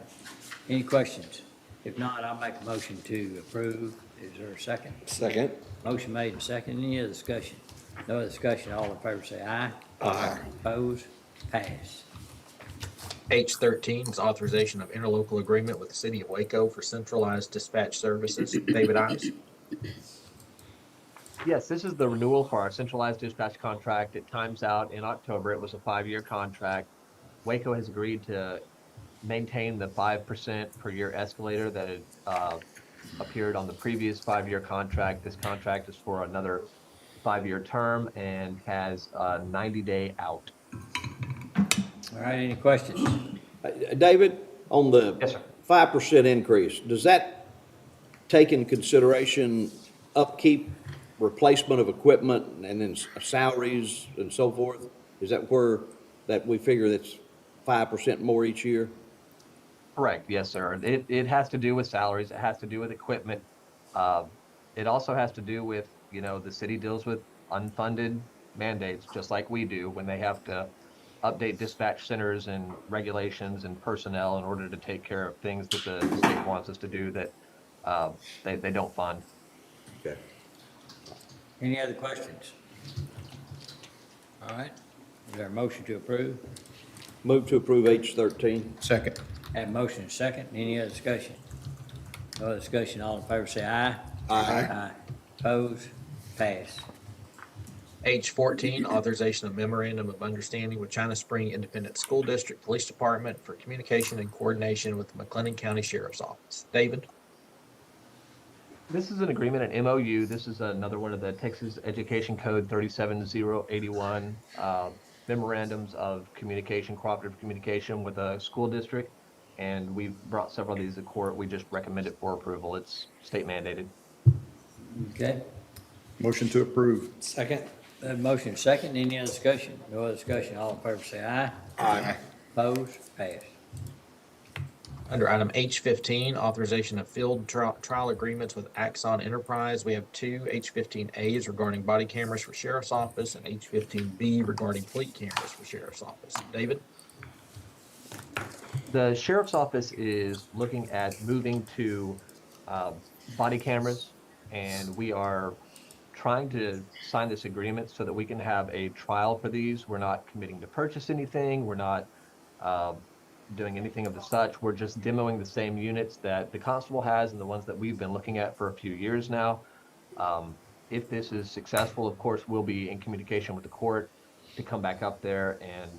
Any questions? If not, I'll make a motion to approve. Is there a second?
Second.
Motion made and second, any other discussion? No other discussion, all in favor say aye.
Aye.
Opposed, pass.
H13 is authorization of interlocal agreement with the City of Waco for centralized dispatch services. David Ives.
Yes, this is the renewal for our centralized dispatch contract. It times out in October. It was a 5-year contract. Waco has agreed to maintain the 5% per year escalator that had appeared on the previous 5-year contract. This contract is for another 5-year term and has a 90-day out.
All right, any questions?
David, on the
Yes, sir.
5% increase, does that take in consideration upkeep, replacement of equipment, and then salaries and so forth? Is that where that we figure that's 5% more each year?
Correct. Yes, sir. It has to do with salaries. It has to do with equipment. It also has to do with, the city deals with unfunded mandates, just like we do, when they have to update dispatch centers and regulations and personnel in order to take care of things that the state wants us to do that they don't fund.
Okay.
Any other questions? All right, is there a motion to approve?
Move to approve H13.
Second.
Have a motion and second, any other discussion? No other discussion, all in favor say aye.
Aye.
Opposed, pass.
H14, authorization of memorandum of understanding with China Spring Independent School District Police Department for communication and coordination with the McLennan County Sheriff's Office. David?
This is an agreement, an MOU. This is another one of the Texas Education Code 37081 memorandums of communication, cooperative communication with a school district. And we've brought several of these to court. We just recommend it for approval. It's state mandated.
Okay,
Motion to approve.
Second.
have a motion and second, any other discussion? No other discussion, all in favor say aye.
Aye.
Opposed, pass.
Under item H15, authorization of field trial agreements with Axon Enterprise. We have two H15As regarding body cameras for Sheriff's Office and H15B regarding fleet cameras for Sheriff's Office. David?
The Sheriff's Office is looking at moving to body cameras, and we are trying to sign this agreement so that we can have a trial for these. We're not committing to purchase anything. We're not doing anything of the such. We're just demoing the same units that the constable has and the ones that we've been looking at for a few years now. If this is successful, of course, we'll be in communication with the court to come back up there and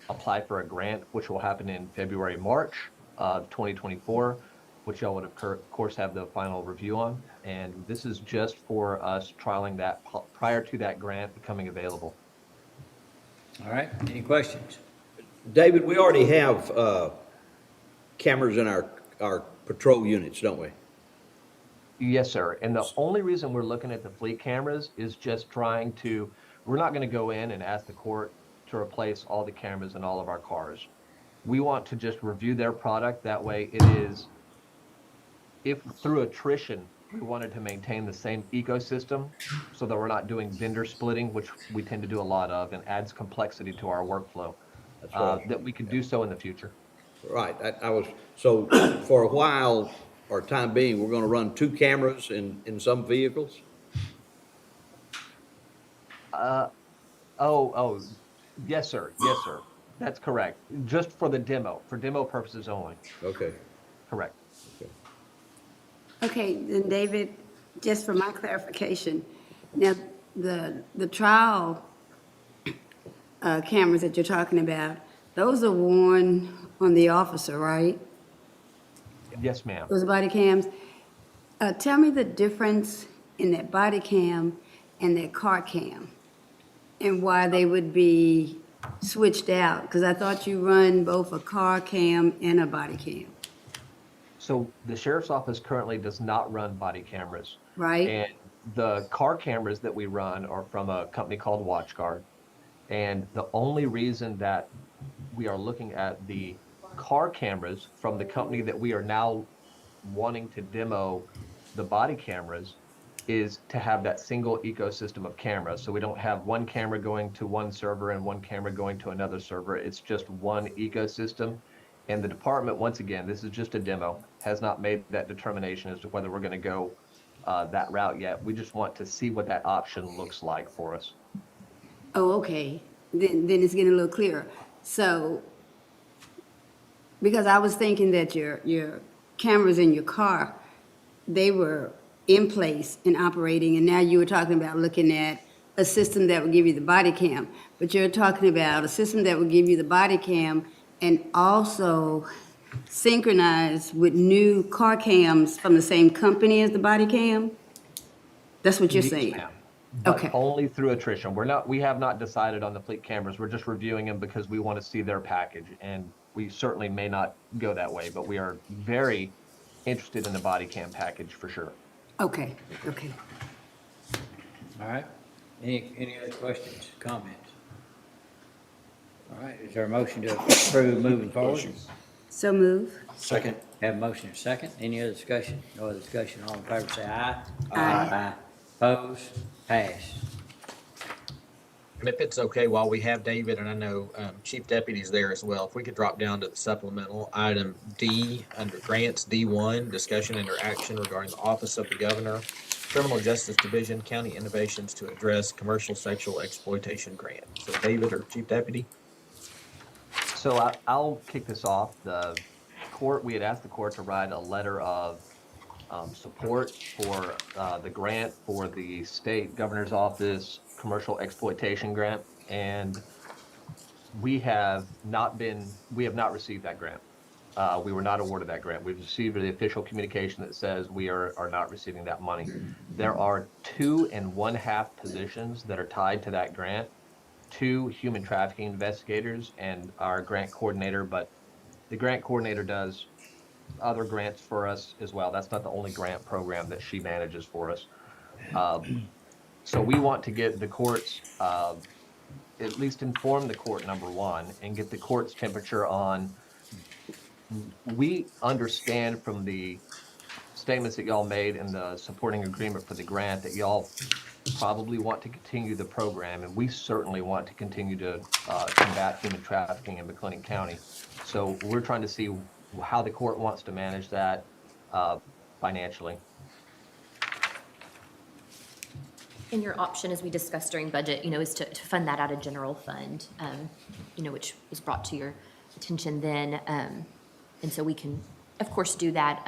apply for a grant, which will happen in February, March. of 2024, which y'all would, of course, have the final review on. And this is just for us trialing that prior to that grant becoming available.
All right, any questions?
David, we already have cameras in our patrol units, don't we?
Yes, sir. And the only reason we're looking at the fleet cameras is just trying to, we're not going to go in and ask the court to replace all the cameras in all of our cars. We want to just review their product. That way it is, if through attrition, we wanted to maintain the same ecosystem so that we're not doing vendor splitting, which we tend to do a lot of and adds complexity to our workflow,
That's what
that we could do so in the future.
Right, I was, so for a while, or time being, we're gonna run 2 cameras in some vehicles?
Oh, yes, sir. Yes, sir. That's correct. Just for demo purposes only.
Okay.
Correct.
Okay, then David, just for my clarification, now, the trial cameras that you're talking about, those are worn on the officer, right?
Yes, ma'am.
Those body cams? Tell me the difference in that body cam and that car cam, and why they would be switched out, because I thought you run both a car cam and a body cam,
So the sheriff's office currently does not run body cameras.
right?
And the car cameras that we run are from a company called WatchGuard. And the only reason that we are looking at the car cameras from the company that we are now wanting to demo the body cameras is to have that single ecosystem of cameras. So we don't have one camera going to one server and one camera going to another server. It's just one ecosystem. And the department, once again, this is just a demo, has not made that determination as to whether we're going to go that route yet. We just want to see what that option looks like for us.
Oh, okay, then it's getting a little clearer. So, because I was thinking that your cameras in your car, they were in place and operating, and now you were talking about looking at a system that would give you the body cam, but you're talking about a system that would give you the body cam and also synchronize with new car cams from the same company as the body cam? That's what you're
Yes,
saying?
ma'am. But
Okay.
only through attrition. We have not decided on the fleet cameras. We're just reviewing them because we want to see their package. And we certainly may not go that way, but we are very interested in the body cam package for sure.
Okay, okay.
All right, any other questions, comments? All right, is there a motion to approve moving forward?
So move.
Second.
Have a motion and a second, any other discussion? No other discussion, all in favor say aye.
Aye.
Opposed, passed.
And if it's okay, while we have David, and I know Chief Deputy's there as well, if we could drop down to the supplemental item D, under grants, D1, discussion and action regarding the Office of the Governor, Criminal Justice Division, County Innovations to address commercial sexual exploitation grant. So David or Chief Deputy?
So I'll kick this off. We had asked the court to write a letter of support for the grant for the state governor's office commercial exploitation grant. And we have not received that grant. We were not awarded that grant. We've received the official communication that says we are not receiving that money. There are 2.5 positions that are tied to that grant, 2 human trafficking investigators and our grant coordinator, but the grant coordinator does other grants for us as well. That's not the only grant program that she manages for us. So we want to get the courts, at least inform the court, number one, and get the court's temperature on. We understand from the statements that y'all made in the supporting agreement for the grant that y'all probably want to continue the program, and we certainly want to continue to combat human trafficking in McLennan County. So we're trying to see how the court wants to manage that financially. And your option, as we discussed during budget, is to fund that out of general fund, which was brought to your attention then. And so we can, of course, do that.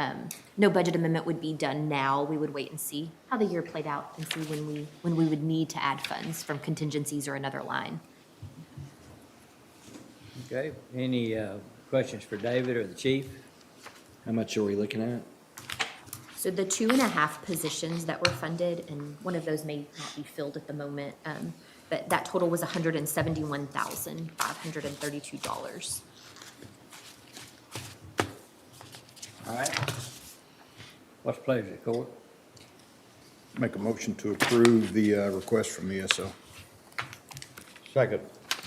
No budget amendment would be done now. We would wait and see how the year played out and see when we would need to add funds from contingencies or another line.
Okay, any questions for David or the chief?
How much are we looking at?
So the 2.5 positions that were funded, and one of those may not be filled at the moment, but that total was $171,532.
All right. What's the pleasure, of the court?
Make a motion to approve the request from ESO.
Second.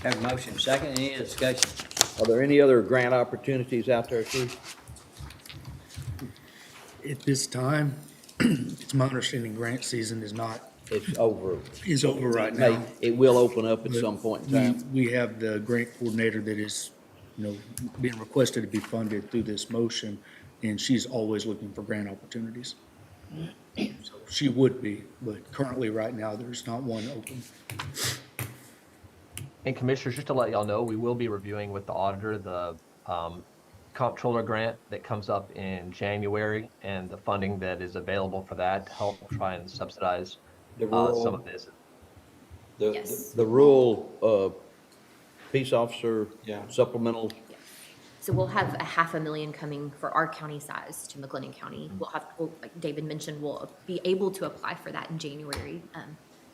Have a motion second, any discussion?
Are there any other grant opportunities out there, Chief?
At this time, it's my understanding grant season is
It's over.
over right
May-
now.
It will open up at some point in time.
We have the grant coordinator that is, being requested to be funded through this motion, and she's always looking for grant opportunities. So she would be, but currently, right now, there's not one open.
And Commissioners, just to let y'all know, we will be reviewing with the auditor the comptroller grant that comes up in January and the funding that is available for that to help try and subsidize some of this.
Yes.
The rural peace officer
Yeah.
supplemental.
So we'll have $500,000 coming for our county size to McLennan County. Like David mentioned, we'll be able to apply for that in January.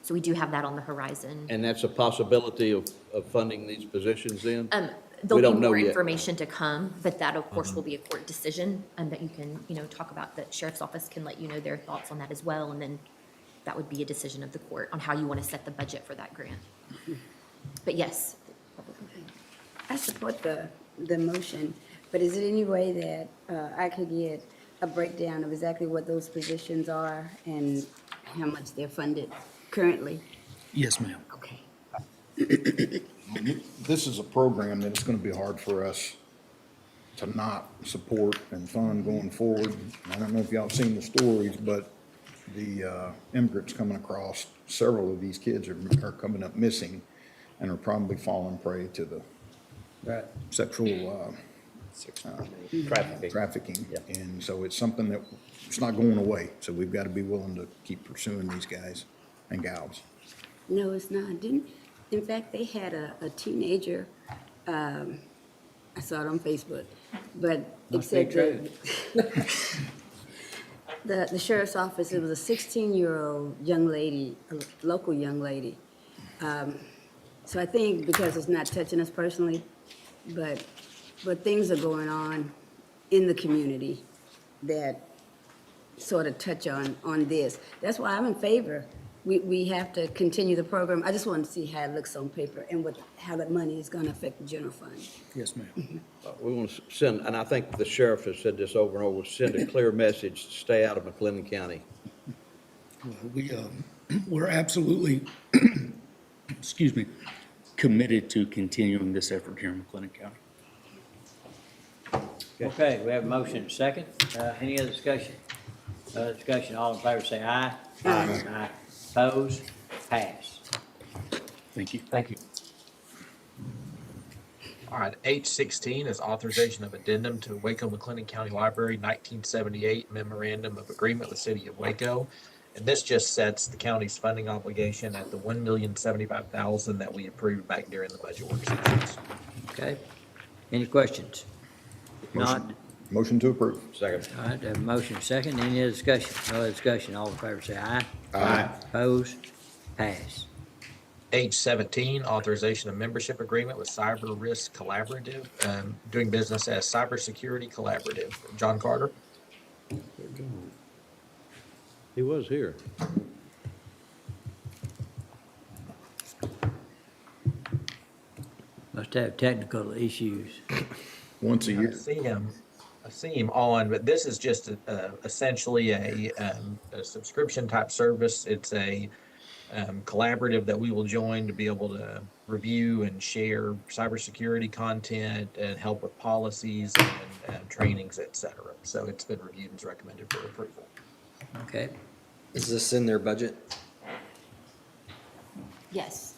So we do have that on the horizon.
And that's a possibility of funding these positions then? We
There'll
don't
be
know
more
yet.
information to come, but that, of course, will be a court decision, and that you can, talk about. The sheriff's office can let you know their thoughts on that as well, and then that would be a decision of the court on how you want to set the budget for that grant. But yes.
I support the motion, but is it any way that I could get a breakdown of exactly what those positions are and how much they're funded currently?
Yes, ma'am.
Okay.
This is a program that it's going to be hard for us to not support and fund going forward. I don't know if y'all have seen the stories, but the immigrants coming across, several of these kids are coming up missing and are probably falling prey to the
Right.
sexual
Trafficking.
trafficking.
Yeah.
And so it's something that, it's not going away. So we've got to be willing to keep pursuing these guys and gals.
No, it's not. In fact, they had a teenager, I saw it on Facebook, but
Must be
except the sheriff's office, it was a 16-year-old young lady, a local young lady. So I think because it's not touching us personally, but things are going on in the community that sort of touch on this. That's why I'm in favor. We have to continue the program. I just want to see how it looks on paper and how that money is going to affect the general fund.
Yes, ma'am.
We want to send, and I think the sheriff has said this over and over, send a clear message to stay out of McLennan County.
Well, we're absolutely, excuse me, committed to continuing this effort here in McLennan County.
Okay, we have a motion second. Any other discussion? Discussion, all in favor say aye. Aye. Opposed? Pass.
Thank you.
Thank you.
All right, H16 is authorization of addendum to Waco McLennan County Library 1978 Memorandum of Agreement with City of Waco. And this just sets the county's funding obligation at the $1,075,000 that we approved back during the budget work sessions.
Okay. Any questions? If not,
Motion to approve.
Second.
all right, have a motion second. Any other discussion? No other discussion. All in favor say aye.
Aye.
Opposed? Pass.
H17, authorization of membership agreement with Cyber Risk Collaborative, doing business as Cybersecurity Collaborative. John Carter.
He was here.
Must have technical issues.
Once a year.
I see him on, but this is just essentially a subscription type service. It's a collaborative that we will join to be able to review and share cybersecurity content and help with policies and trainings, et cetera. So it's been reviewed and is recommended for approval.
Okay.
Is this in their budget?
Yes.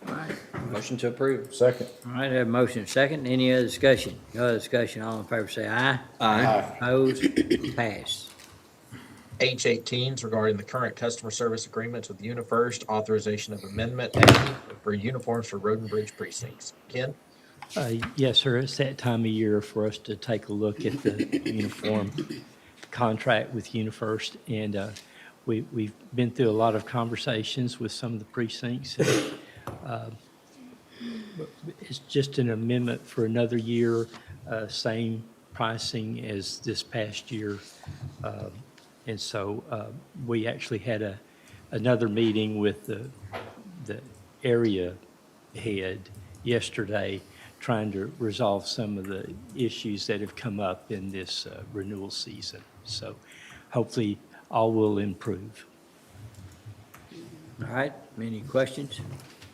All right.
Motion to approve.
Second.
All right, have a motion second. Any other discussion? No other discussion. All in favor say aye.
Aye.
Opposed? Pass.
H18 is regarding the current customer service agreements with UniFirst, authorization of amendment A for uniforms for road and bridge precincts. Ken?
Yes, sir. It's that time of year for us to take a look at the uniform contract with UniFirst. And we've been through a lot of conversations with some of the precincts. And, it's just an amendment for another year, same pricing as this past year. And so we actually had another meeting with the area head yesterday, trying to resolve some of the issues that have come up in this renewal season. So hopefully all will improve.
All right, any questions?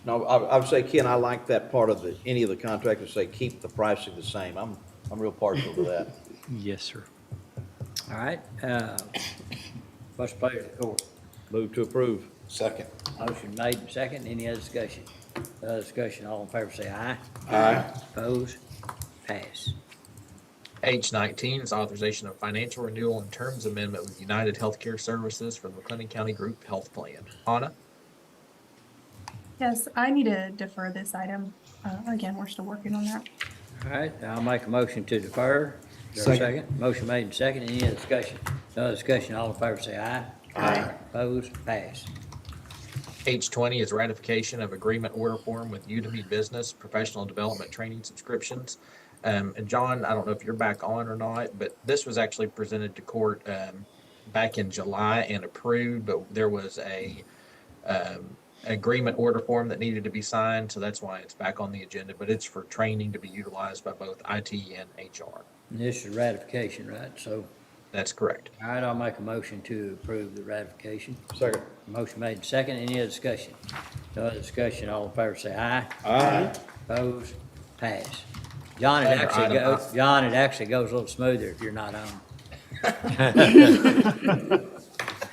No, I would say, Ken, I like that part of any of the contractors say keep the pricing the same. I'm real partial to that.
Yes, sir.
All right, what's the pleasure of the court?
Move to approve.
Second.
Motion made and second, any other discussion? Discussion, all in favor say aye.
Aye.
Opposed? Pass.
H19 is authorization of financial renewal and terms amendment with United Healthcare Services for the McLennan County Group Health Plan. Anna?
Yes, I need to defer this item. Again, we're still working on that.
All right, I'll make a motion to defer. Is there a second? Motion made and second, any other discussion? No discussion, all in favor say aye.
Aye.
Opposed? Pass.
H20 is ratification of agreement order form with Udemy Business Professional Development Training Subscriptions. And John, I don't know if you're back on or not, but this was actually presented to court back in July and approved, but there was a agreement order form that needed to be signed, so that's why it's back on the agenda, but it's for training to be utilized by both IT and HR.
And this is ratification, right? So,
That's correct.
all right, I'll make a motion to approve the ratification.
Second.
Motion made and second, any other discussion? No other discussion, all in favor say aye.
Aye.
Opposed? Pass. John,
Under item
it actually goes a little smoother if you're not on.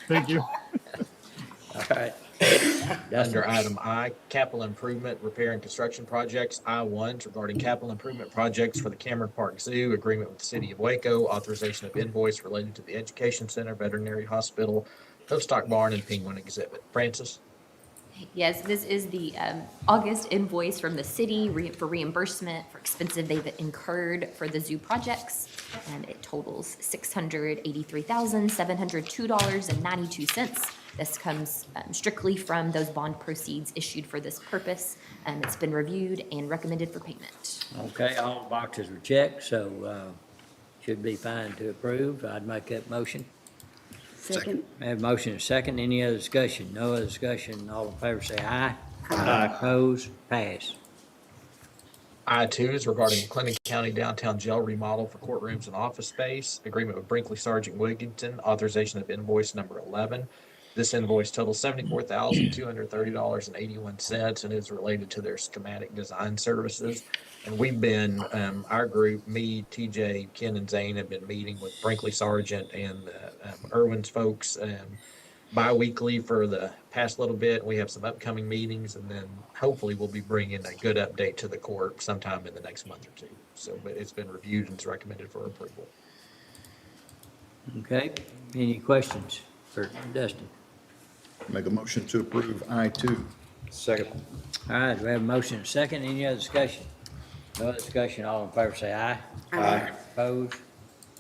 Thank you.
All right. Dustin.
Under item I, capital improvement, repair and construction projects, I-1 regarding capital improvement projects for the Cameron Park Zoo, agreement with the City of Waco, authorization of invoice related to the Education Center, Veterinary Hospital, Livestock Barn, and Penguin Exhibit. Francis?
Yes, this is the August invoice from the city for reimbursement for expenses they've incurred for the zoo projects. And it totals $683,702.92. This comes strictly from those bond proceeds issued for this purpose. It's been reviewed and recommended for payment.
Okay, all the boxes were checked, so should be fine to approve. I'd make that motion.
Second.
I have a motion and a second. Any other discussion? No other discussion. All in favor say aye. Aye. Opposed? Pass.
I-2 is regarding McLennan County downtown jail remodel for courtrooms and office space, agreement with Brinkley Sergeant Wigington, authorization of invoice number 11. This invoice totals $74,230.81 and is related to their schematic design services. And we've been, our group, me, TJ, Ken, and Zane have been meeting with Brinkley Sergeant and Irwin's folks bi-weekly for the past little bit. We have some upcoming meetings, and then hopefully we'll be bringing a good update to the court sometime in the next month or two. So, but it's been reviewed and it's recommended for approval.
Okay, any questions for Dustin?
Make a motion to approve I-2.
Second.
All right, we have a motion and a second. Any other discussion? No other discussion. All in favor say aye.
Aye.
Opposed?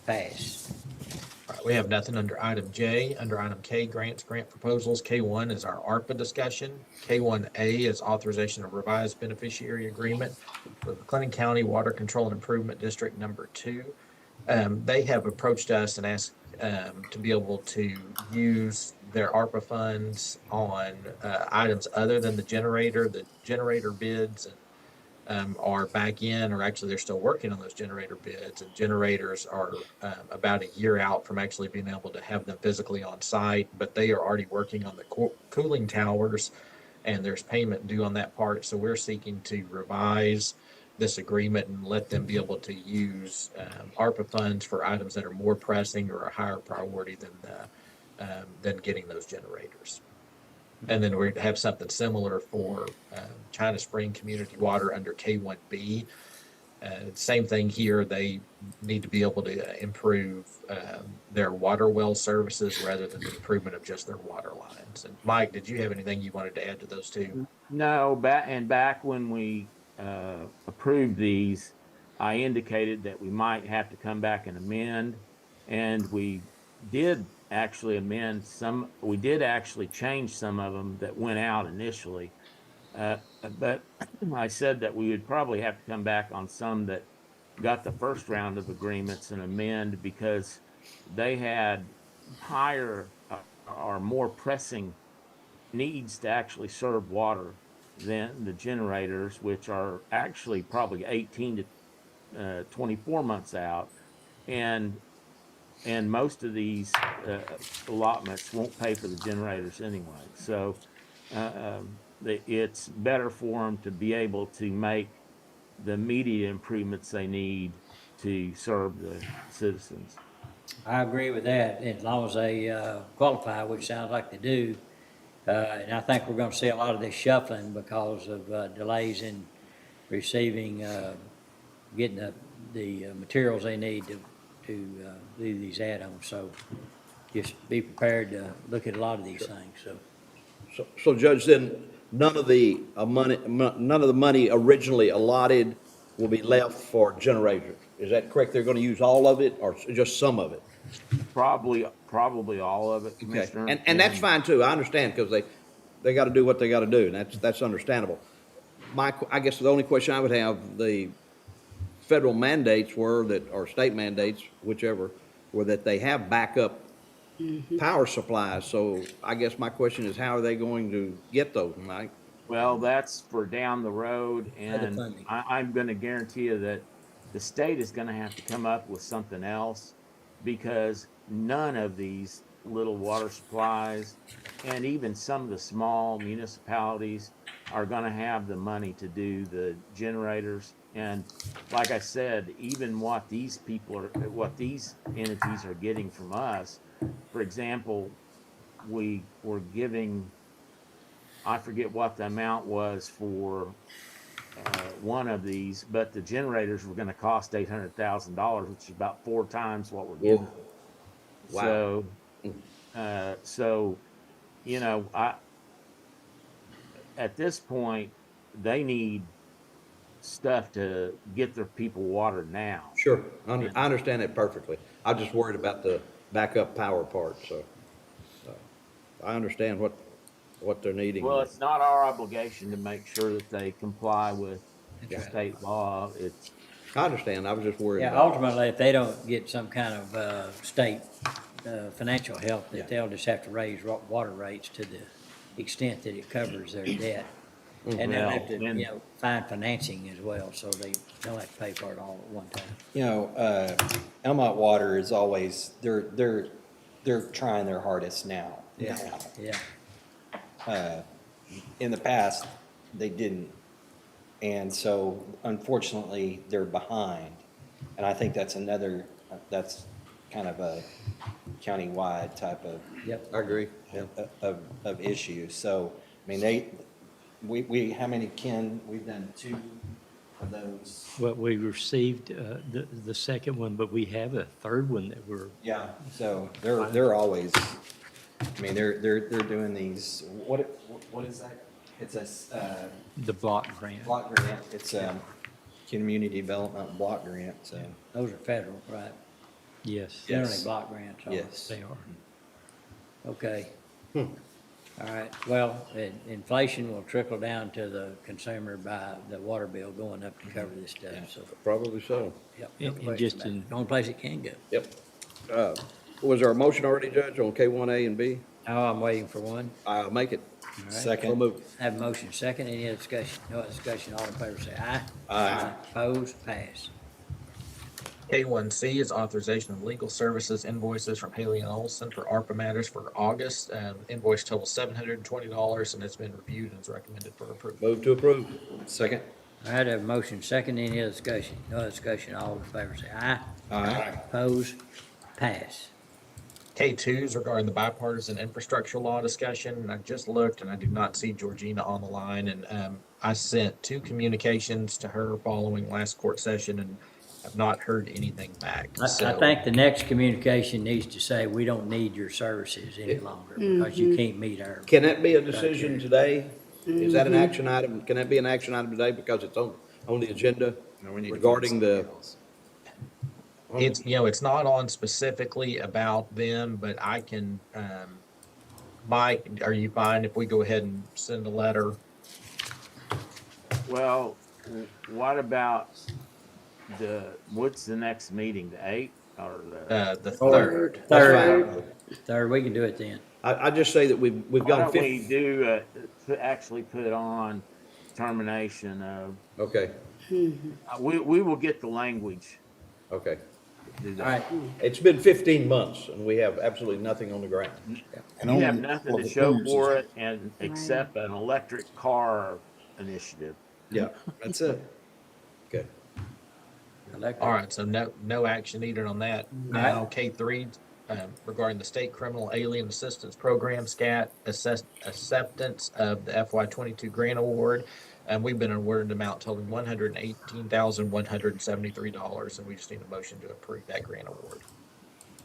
Pass.
All right, we have nothing under item J. Under item K, grant proposals. K1 is our ARPA discussion. K1A is authorization of revised beneficiary agreement with McLennan County Water Control and Improvement District Number 2. They have approached us and asked to be able to use their ARPA funds on items other than the generator. The generator bids are back in, or actually they're still working on those generator bids, and generators are about a year out from actually being able to have them physically on site, but they are already working on the cooling towers, and there's payment due on that part. So we're seeking to revise this agreement and let them be able to use ARPA funds for items that are more pressing or a higher priority than getting those generators. And then we have something similar for China Spring Community Water under K1B. Same thing here. They need to be able to improve their water well services rather than the improvement of just their water lines. And Mike, did you have anything you wanted to add to those two?
No, back when we
approved these, I indicated that we might have to come back and amend, and we did actually amend some, we did actually change some of them that went out initially. But I said that we would probably have to come back on some that got the first round of agreements and amend because they had higher or more pressing needs to actually serve water than the generators, which are actually probably 18 to 24 months out. And most of these allotments won't pay for the generators anyway. So it's better for them to be able to make the immediate improvements they need to serve the citizens.
I agree with that, as long as they qualify, which sounds like they do. And I think we're gonna see a lot of this shuffling because of delays in receiving, getting the materials they need to do these add-ons. So just be prepared to look at a lot of these things, so.
So Judge, then none of the money originally allotted will be left for generators. Is that correct? They're gonna use all of it or just some of it?
Probably all of it,
Okay,
Commissioner.
and that's fine too, I understand, because they gotta do what they gotta do, and that's understandable. I guess the only question I would have, the federal mandates were that, or state mandates, whichever, were that they have backup power supplies, so I guess my question is, how are they going to get those, Mike?
Well, that's for down the road,
Other
and
funding.
I'm gonna guarantee you that the state is gonna have to come up with something else because none of these little water supplies and even some of the small municipalities are gonna have the money to do the generators. And like I said, even what these entities are getting from us, for example, we were giving, I forget what the amount was for one of these, but the generators were going to cost $800,000, which is about 4 times what we're getting.
Wow.
So, so you know, at this point, they need stuff to get their people water now.
Sure, I understand that perfectly. I'm just worried about the backup power part, so I understand what they're needing.
Well, it's not our obligation to make sure that they comply with the state law. It's
I understand, I was just worried
Yeah,
about it.
ultimately, if they don't get some kind of state financial help, that they'll just have to raise water rates to the extent that it covers their debt. And they'll have to, find financing as well, so they don't have to pay for it all at one time.
You know, Elmont Water is always, they're trying their hardest now.
Yeah.
In the past, they didn't. And so unfortunately, they're behind. And I think that's kind of a countywide type of.
Yep.
I agree.
Of issues. So, I mean, we, how many, Ken, we've done 2 of those.
Well, we received the second one, but we have a third one that we're.
Yeah, so they're always, I mean, they're doing these, what is that? It's a,
The block grant.
block grant, it's a community development block grant, so.
Those are federal, right?
Yes.
Generally block grants.
Yes.
They are.
Okay. All right, well, inflation will trickle down to the consumer by the water bill going up to cover this stuff, so.
Probably so.
Yep.
And-
no
and
question
just
about it.
in-
The only place it can go.
Yep. Was there a motion already, Judge, on K1A and B?
Oh, I'm waiting for one.
I'll make it.
All right.
So
Second.
moved.
Have a motion second. Any other discussion? No other discussion. All in favor say aye.
Aye.
Opposed? Pass.
K1C is authorization of legal services invoices from Haley and Olson for ARPA matters for August. Invoice total $720, and it's been reviewed and is recommended for approval.
Move to approve.
Second.
All right, have a motion second. Any other discussion? No other discussion. All in favor say aye.
Aye.
Opposed? Pass.
K2 is regarding the bipartisan infrastructure law discussion. I just looked and I do not see Georgina on the line. And I sent 2 communications to her following last court session and have not heard anything back.
I think the next communication needs to say, we don't need your services any longer because you can't meet our.
Can that be a decision today? Is that an action item? Can that be an action item today? Because it's on the agenda
No, we need to find
regarding the,
something else.
It's, it's not on specifically about them, but I can, Mike, are you fine if we go ahead and send a letter?
Well, what about what's the next meeting, the 8th or
The
Or
third.
that's
third,
fine.
third, we can do it then.
I just say that we've
why
gone
don't we
50.
do, actually put on termination of,
Okay,
we will get the language
okay.
to do
All
that.
right,
It's been 15 months and we have absolutely nothing on the ground.
And
You have
only
nothing
for
to
the
show
clearances.
for it and except an electric car initiative.
Yeah,
That's it.
okay.
All right, so no action needed on that. Now, K3, regarding the State Criminal Alien Assistance Program, SCAT, acceptance of the FY22 grant award. And we've been awarded an amount totaling $118,173, and we just need a motion to approve that grant award.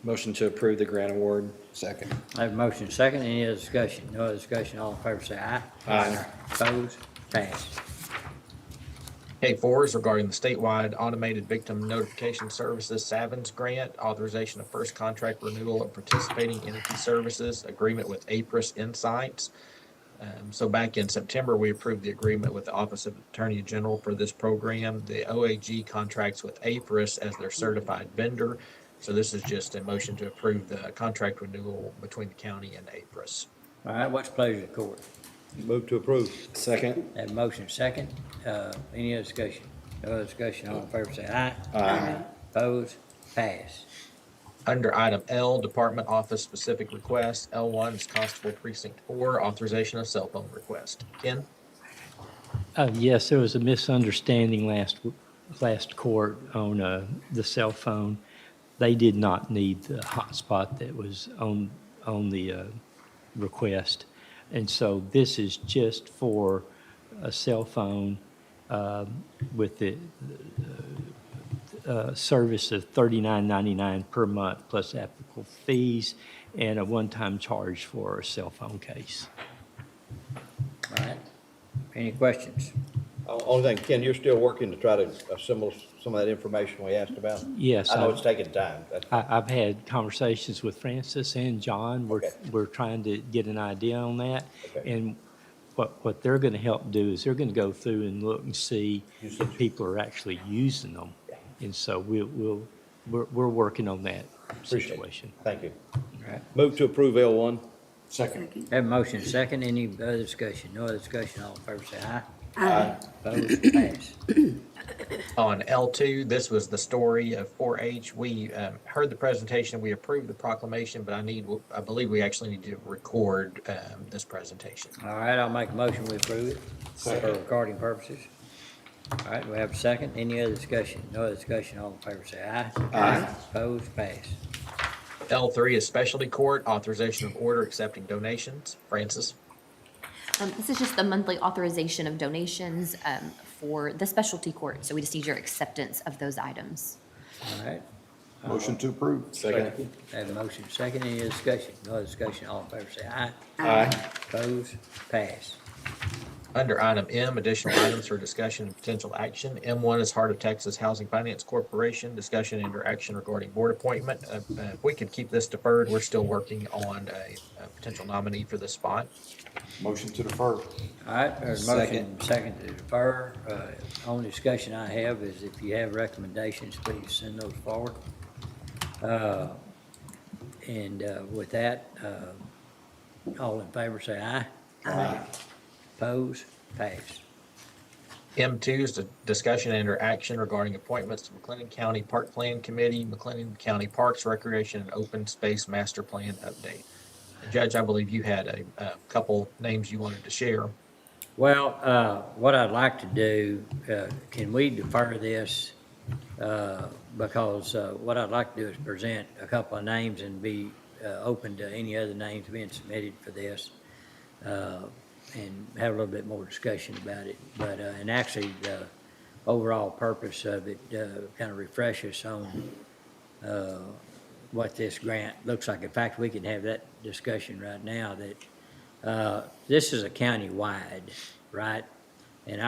Motion to approve the grant award.
Second.
I have a motion second. Any other discussion? No other discussion. All in favor say aye.
Aye.
Opposed? Passed.
K4 is regarding the statewide automated victim notification services Savins grant, authorization of first contract renewal of participating entity services, agreement with APRIS Insights. So back in September, we approved the agreement with the Office of Attorney General for this program. The OAG contracts with APRIS as their certified vendor. So this is just a motion to approve the contract renewal between the county and APRIS.
All right, what's the pleasure of the court?
Move to approve.
Second.
Have a motion second. Any other discussion? No other discussion. All in favor say aye.
Aye.
Opposed? Passed.
Under item L, Department Office Specific Request, L1 is Constable Precinct 4, authorization of cell phone request. Ken?
Yes, there was a misunderstanding last court on the cell phone. They did not need the hotspot that was on the request. And so this is just for a cell phone with the service of $39.99 per month plus applicable fees and a one-time charge for a cell phone case.
All right. Any questions?
Only thing, Ken, you're still working to try to assemble some of that information we asked about?
Yes,
I know it's taking time.
I've had conversations with Francis and John.
Okay.
We're trying to get an idea on that.
Okay.
And what they're going to help do is they're going to go through and look and see
Usage.
if people are actually using them.
Yeah.
And so we're working on that
Appreciate it.
situation.
Thank you.
All right.
Move to approve L1.
Second.
Have a motion second. Any other discussion? No other discussion. All in favor say aye. Aye. Opposed? Passed.
On L2, this was the story of 4-H. We heard the presentation, we approved the proclamation, but I believe we actually need to record this presentation.
All right, I'll make a motion, we approve it for recording purposes. All right, we have a second. Any other discussion? No other discussion. All in favor say aye. Aye. Opposed? Passed.
L3 is specialty court, authorization of order accepting donations. Francis?
This is just the monthly authorization of donations for the specialty court, so we just need your acceptance of those items.
All right,
Motion to approve.
Second.
have a motion second. Any other discussion? No other discussion. All in favor say aye.
Aye.
Opposed? Passed.
Under item M, additional items for discussion and potential action. M1 is Heart of Texas Housing Finance Corporation, discussion and interaction regarding board appointment. If we could keep this deferred, we're still working on a potential nominee for this spot.
Motion to defer.
All right, there's a motion second to defer. Only discussion I have is if you have recommendations, please send those forward. And with that, all in favor say aye. Aye. Opposed? Passed.
M2 is the discussion and interaction regarding appointments to McLennan County Park Plan Committee, McLennan County Parks, Recreation, and Open Space Master Plan update. Judge, I believe you had a couple names you wanted to share.
Well, what I'd like to do, can we defer this? Because what I'd like to do is present a couple of names and be open to any other names being submitted for this. And have a little bit more discussion about it. But, and actually, the overall purpose of it kind of refresh us on what this grant looks like. In fact, we can have that discussion right now that this is a county-wide, right? And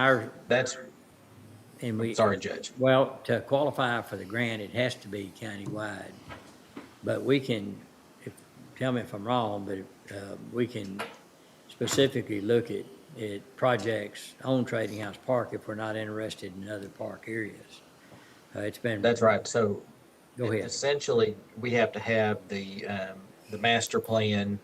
and we.
Sorry, Judge.
Well, to qualify for the grant, it has to be countywide. But we can, tell me if I'm wrong, but we can specifically look at projects on Trading House Park if we're not interested in other park areas. It's been.
That's right. So
Go ahead.
essentially, we have to have the master plan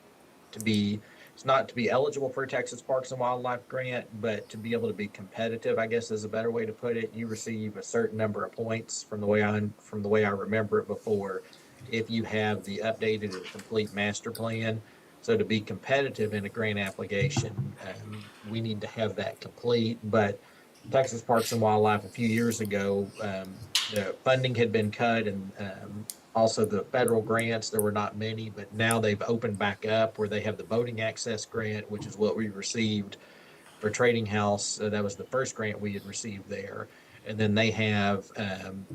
to be, it's not to be eligible for a Texas Parks and Wildlife grant, but to be able to be competitive, I guess is a better way to put it. You receive a certain number of points from the way I remember it before, if you have the updated and complete master plan. So to be competitive in a grant application, we need to have that complete. But Texas Parks and Wildlife a few years ago, the funding had been cut, and also the federal grants, there were not many, but now they've opened back up where they have the boating access grant, which is what we received for Trading House. That was the first grant we had received there. And then they have,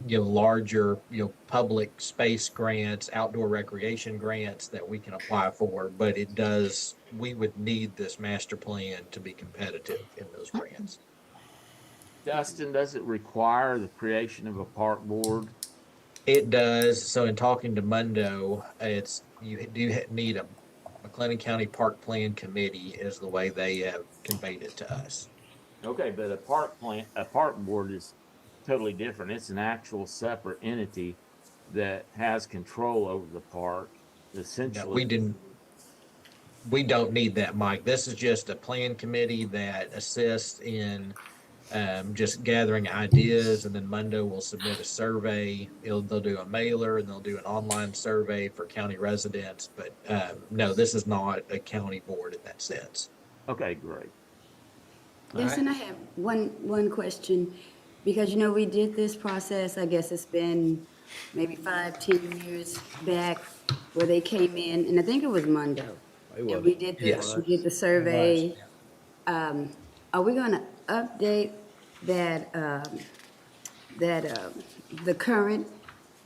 larger, public space grants, outdoor recreation grants that we can apply for. But we would need this master plan to be competitive in those grants.
Dustin, does it require the creation of a park board?
It does. So in talking to Mundo, you do need a McLennan County Park Plan Committee is the way they have conveyed it to us.
Okay, but a park board is totally different. It's an actual separate entity that has control over the park,
No,
essentially.
we don't need that, Mike. This is just a plan committee that assists in just gathering ideas, and then Mundo will submit a survey. They'll do a mailer, and they'll do an online survey for county residents. But no, this is not a county board in that sense.
Okay, great.
Dustin, I have one question, because, we did this process, I guess it's been maybe 5-10 years back, where they came in, and I think it was Mundo. And we did
Yes.
the survey. Are we gonna update that, the current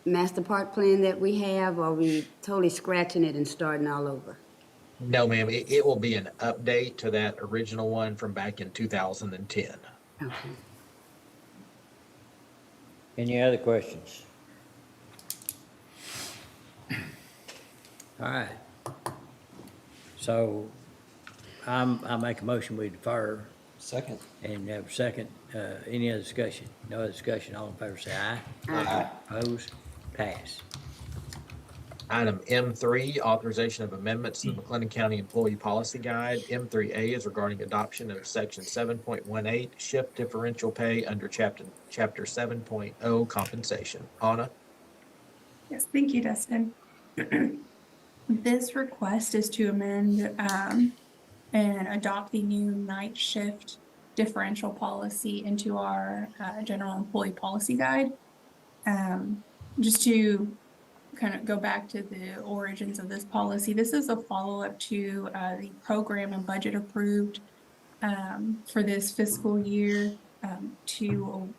master park plan that we have, or are we totally scratching it and starting all over?
No, ma'am. It will be an update to that original one from back in 2010.
Okay.
Any other questions? All right. So I make a motion, we defer.
Second.
And have a second. Any other discussion? No other discussion. All in favor say aye.
Aye.
Opposed? Pass.
Item M3, authorization of amendments to the McLennan County Employee Policy Guide. M3A is regarding adoption of Section 7.18, shift differential pay under Chapter 7.0 compensation. Anna?
Yes, thank you, Dustin. This request is to amend and adopt the new night shift differential policy into our general employee policy guide. Just to kind of go back to the origins of this policy, this is a follow-up to the program and budget approved for this fiscal year to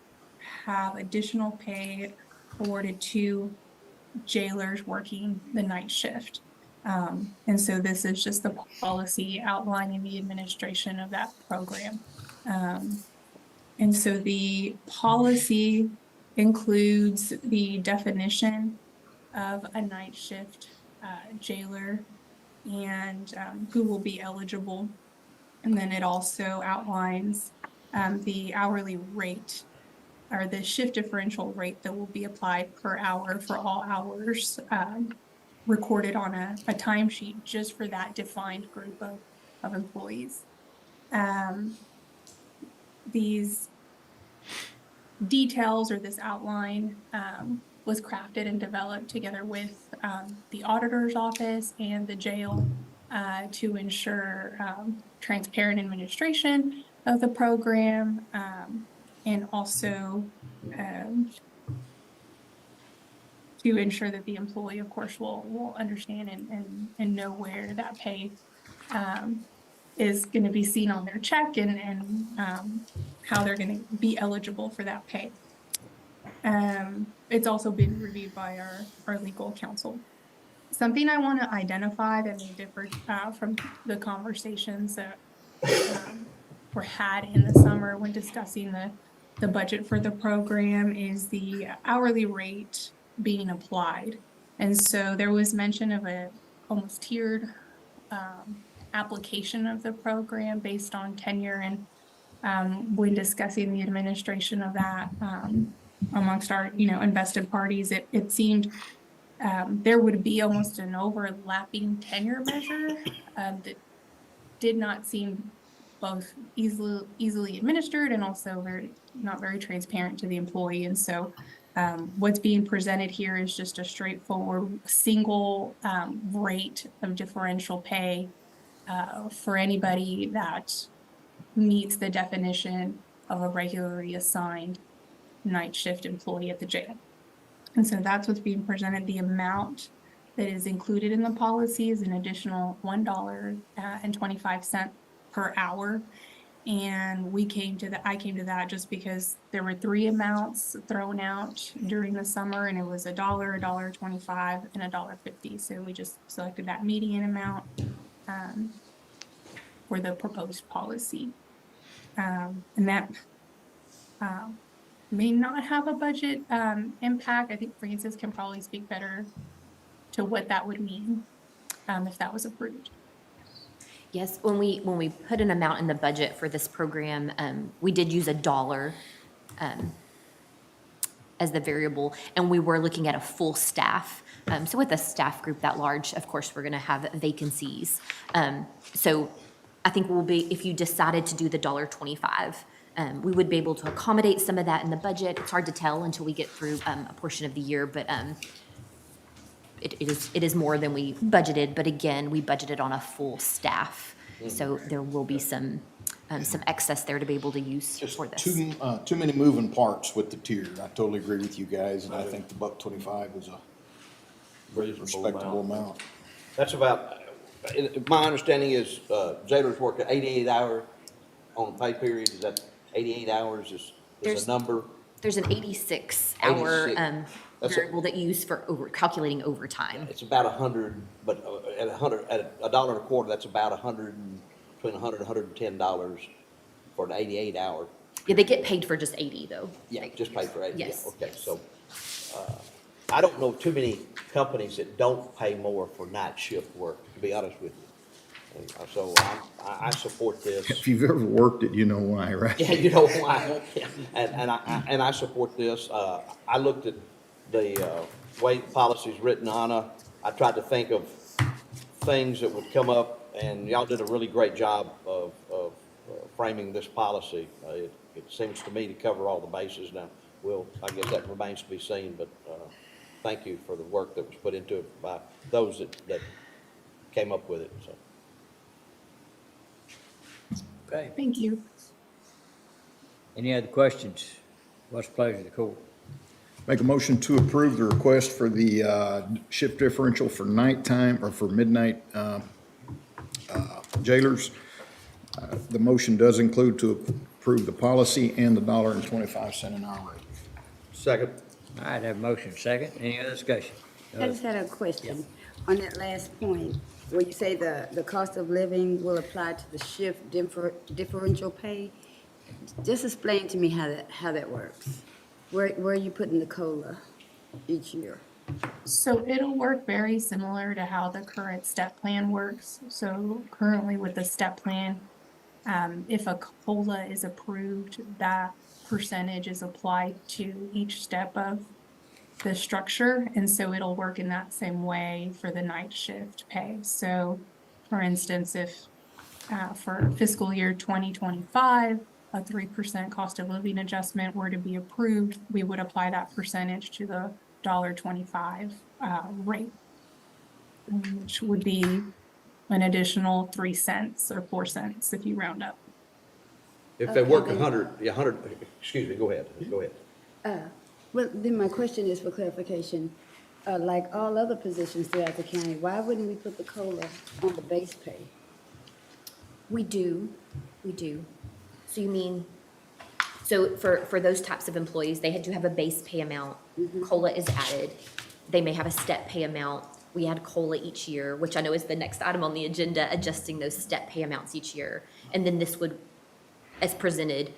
have additional pay awarded to jailers working the night shift. And so this is just the policy outlining the administration of that program. And so the policy includes the definition of a night shift jailer and who will be eligible. And then it also outlines the hourly rate or the shift differential rate that will be applied per hour for all hours recorded on a timesheet just for that defined group of employees. These details or this outline was crafted and developed together with the auditor's office and the jail to ensure transparent administration of the program and also to ensure that the employee, of course, will understand and know where that pay is going to be seen on their check and how they're going to be eligible for that pay. It's also been reviewed by our legal counsel. Something I want to identify that may differ from the conversations that were had in the summer when discussing the budget for the program is the hourly rate being applied. And so there was mention of a almost tiered application of the program based on tenure. And when discussing the administration of that amongst our, invested parties, it seemed there would be almost an overlapping tenure measure that did not seem both easily administered and also not very transparent to the employee. And so what's being presented here is just a straightforward single rate of differential pay for anybody that meets the definition of a regularly assigned night shift employee at the jail. And so that's what's being presented. The amount that is included in the policy is an additional $1.25 per hour. And I came to that just because there were three amounts thrown out during the summer, and it was $1, $1.25, and $1.50. So we just selected that median amount for the proposed policy. And that may not have a budget impact. I think Francis can probably speak better to what that would mean if that was approved.
Yes, when we put an amount in the budget for this program, we did use $1 as the variable, and we were looking at a full staff. So with a staff group that large, of course, we're going to have vacancies. So I think if you decided to do the $1.25, we would be able to accommodate some of that in the budget. It's hard to tell until we get through a portion of the year, but it is more than we budgeted. But again, we budgeted on a full staff, so there will be some excess there to be able to use
Just
for this.
too many moving parts with the tier. I totally agree with you guys, and I think the $1.25 is a very respectable amount.
That's about, my understanding is, jailers work at 88 hours on a pay period. Is that 88 hours is
There's-
a number?
There's an 86-hour
86. That's a-
variable that you use for calculating overtime.
It's about 100, but at $1.25, that's about between $100 and $110 for an 88 hour.
Yeah, they get paid for just 80 though.
Yeah, just pay for 80. Yeah,
Yes.
okay, so, I don't know too many companies that don't pay more for night shift work, to be honest with you. And so I support this.
If you've ever worked it, you know why, right?
Yeah, you know why. And I support this. I looked at the way the policy's written, Anna. I tried to think of things that would come up, and y'all did a really great job of framing this policy. It seems to me to cover all the bases. Now, I guess that remains to be seen, but thank you for the work that was put into it by those that came up with it, so.
Okay.
Thank you.
Any other questions? What's the pleasure of the court?
Make a motion to approve the request for the shift differential for nighttime or for midnight jailers. The motion does include to approve the policy and the $1.25 an hour rate.
Second.
All right, have a motion second. Any other discussion?
I just had a question on that last point, where you say the cost of living will apply to the shift differential pay. Just explain to me how that works. Where are you putting the COLA each year?
So it'll work very similar to how the current step plan works. So currently with the step plan, if a COLA is approved, that percentage is applied to each step of the structure. And so it'll work in that same way for the night shift pay. So for instance, if for fiscal year 2025, a 3% cost of living adjustment were to be approved, we would apply that percentage to the $1.25 rate, which would be an additional 3 cents or 4 cents if you round up.
If they work 100, excuse me, go ahead.
Well, then my question is for clarification. Like all other positions throughout the county, why wouldn't we put the COLA on the base pay?
We do. So you mean, so for those types of employees, they had to have a base pay amount. COLA is added. They may have a step pay amount. We add COLA each year, which I know is the next item on the agenda, adjusting those step pay amounts each year. And then this would, as presented,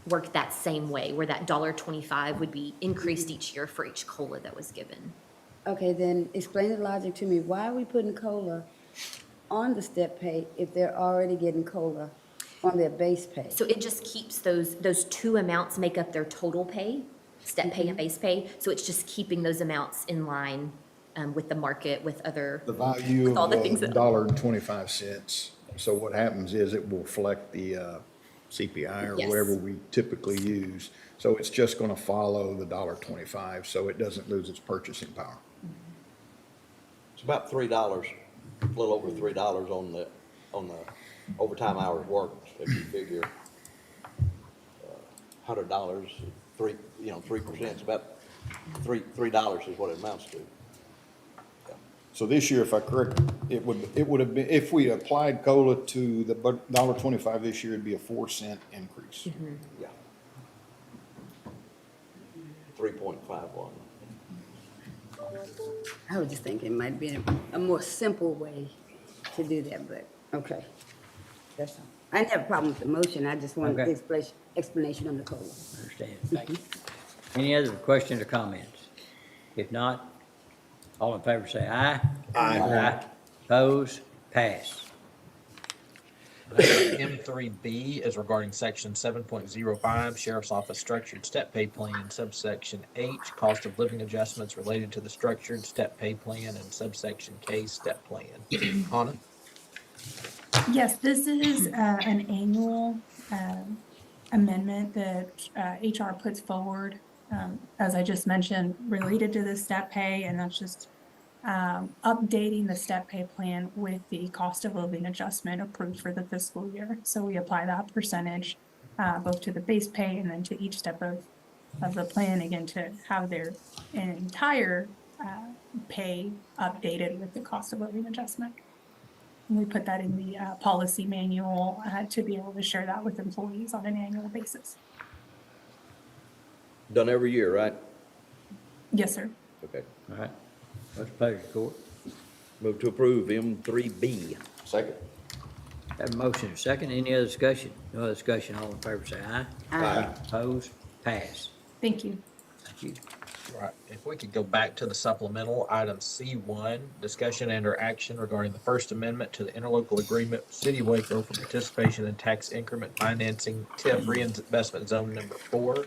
work that same way, where that $1.25 would be increased each year for each COLA that was given.
Okay, then explain the logic to me. Why are we putting COLA on the step pay if they're already getting COLA on their base pay?
So it just keeps those two amounts make up their total pay, step pay and base pay. So it's just keeping those amounts in line with the market, with other,
The value
with all the things
of
that.
$1.25. So what happens is it will reflect the CPI or
Yes.
whatever we typically use. So it's just gonna follow the $1.25, so it doesn't lose its purchasing power.
It's about $3, a little over $3 on the overtime hours worked, if you figure $100, 3%, it's about $3 is what it amounts to.
So this year, if I correct, it would have been, if we applied COLA to the $1.25 this year, it'd be a 4-cent increase.
Yeah. 3.51.
I was just thinking it might be a more simple way to do that, but, okay. That's all. I didn't have a problem with the motion, I just wanted
Okay.
the explanation on the COLA.
Understand, thank you. Any other questions or comments? If not, all in favor say aye. Aye. Opposed, pass.
M3B is regarding section 7.05, Sheriff's Office Structured Step Pay Plan, subsection H, Cost of Living Adjustments related to the Structured Step Pay Plan, and subsection K, Step Plan. Hannah?
Yes, this is an annual amendment that HR puts forward, as I just mentioned, related to the step pay, and that's just updating the step pay plan with the cost of living adjustment approved for the fiscal year. So we apply that percentage both to the base pay and then to each step of the plan, again, to have their entire pay updated with the cost of living adjustment. And we put that in the policy manual to be able to share that with employees on an annual basis.
Done every year, right?
Yes, sir.
Okay.
All right, what's the pleasure, court?
Move to approve M3B. Second.
Have a motion and a second, any other discussion? No other discussion, all in favor say aye.
Aye.
Opposed, pass.
Thank you.
Thank you.
Right, if we could go back to the supplemental, item C1, discussion and/or action regarding the First Amendment to the interlocal agreement with City of Waco for participation in tax increment financing TIF reinvestment zone number 4,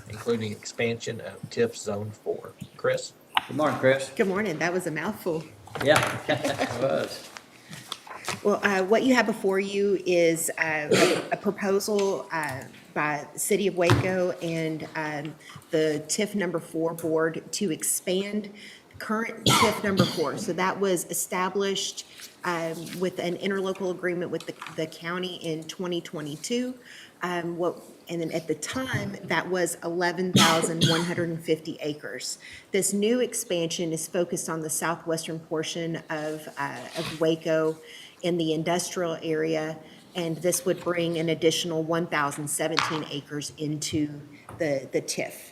including expansion of TIF zone 4. Chris?
Good morning, Chris.
Good morning. That was a mouthful.
Yeah, it was.
Well, what you have before you is a proposal by the City of Waco and the TIF number 4 board to expand current TIF number 4. So that was established with an interlocal agreement with the county in 2022. And then at the time, that was 11,150 acres. This new expansion is focused on the southwestern portion of Waco in the industrial area, and this would bring an additional 1,017 acres into the TIF.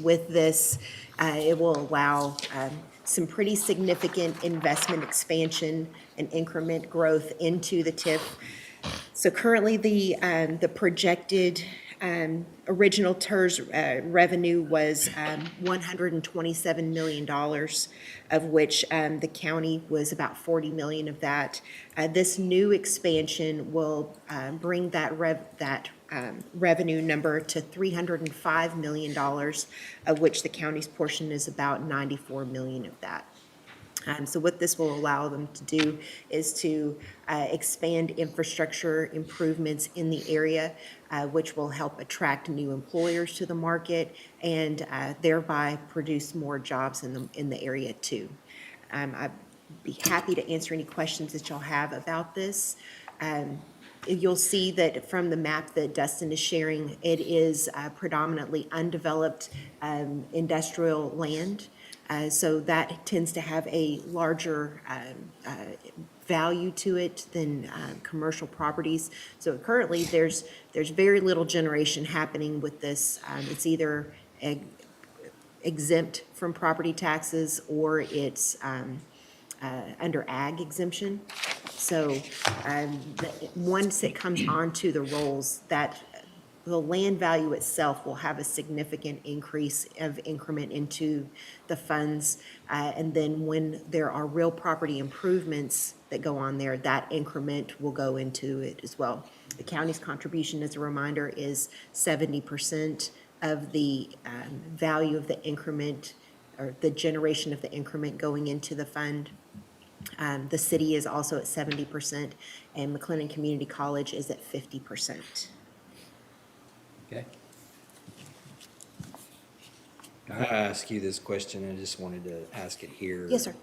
With this, it will allow some pretty significant investment expansion and increment growth into the TIF. So currently, the projected original TERS revenue was $127 million, of which the county was about $40 million of that. This new expansion will bring that revenue number to $305 million, of which the county's portion is about $94 million of that. So what this will allow them to do is to expand infrastructure improvements in the area, which will help attract new employers to the market and thereby produce more jobs in the area too. I'd be happy to answer any questions that y'all have about this. You'll see that from the map that Dustin is sharing, it is predominantly undeveloped industrial land. So that tends to have a larger value to it than commercial properties. So currently, there's very little generation happening with this. It's either exempt from property taxes or it's under ag exemption. So once it comes onto the rolls, that the land value itself will have a significant increase of increment into the funds. And then when there are real property improvements that go on there, that increment will go into it as well. The county's contribution, as a reminder, is 70% of the value of the increment, or the generation of the increment going into the fund. The city is also at 70%, and McLennan Community College is at 50%.
Okay.
I ask you this question, I just wanted to ask it here.
Yes, sir.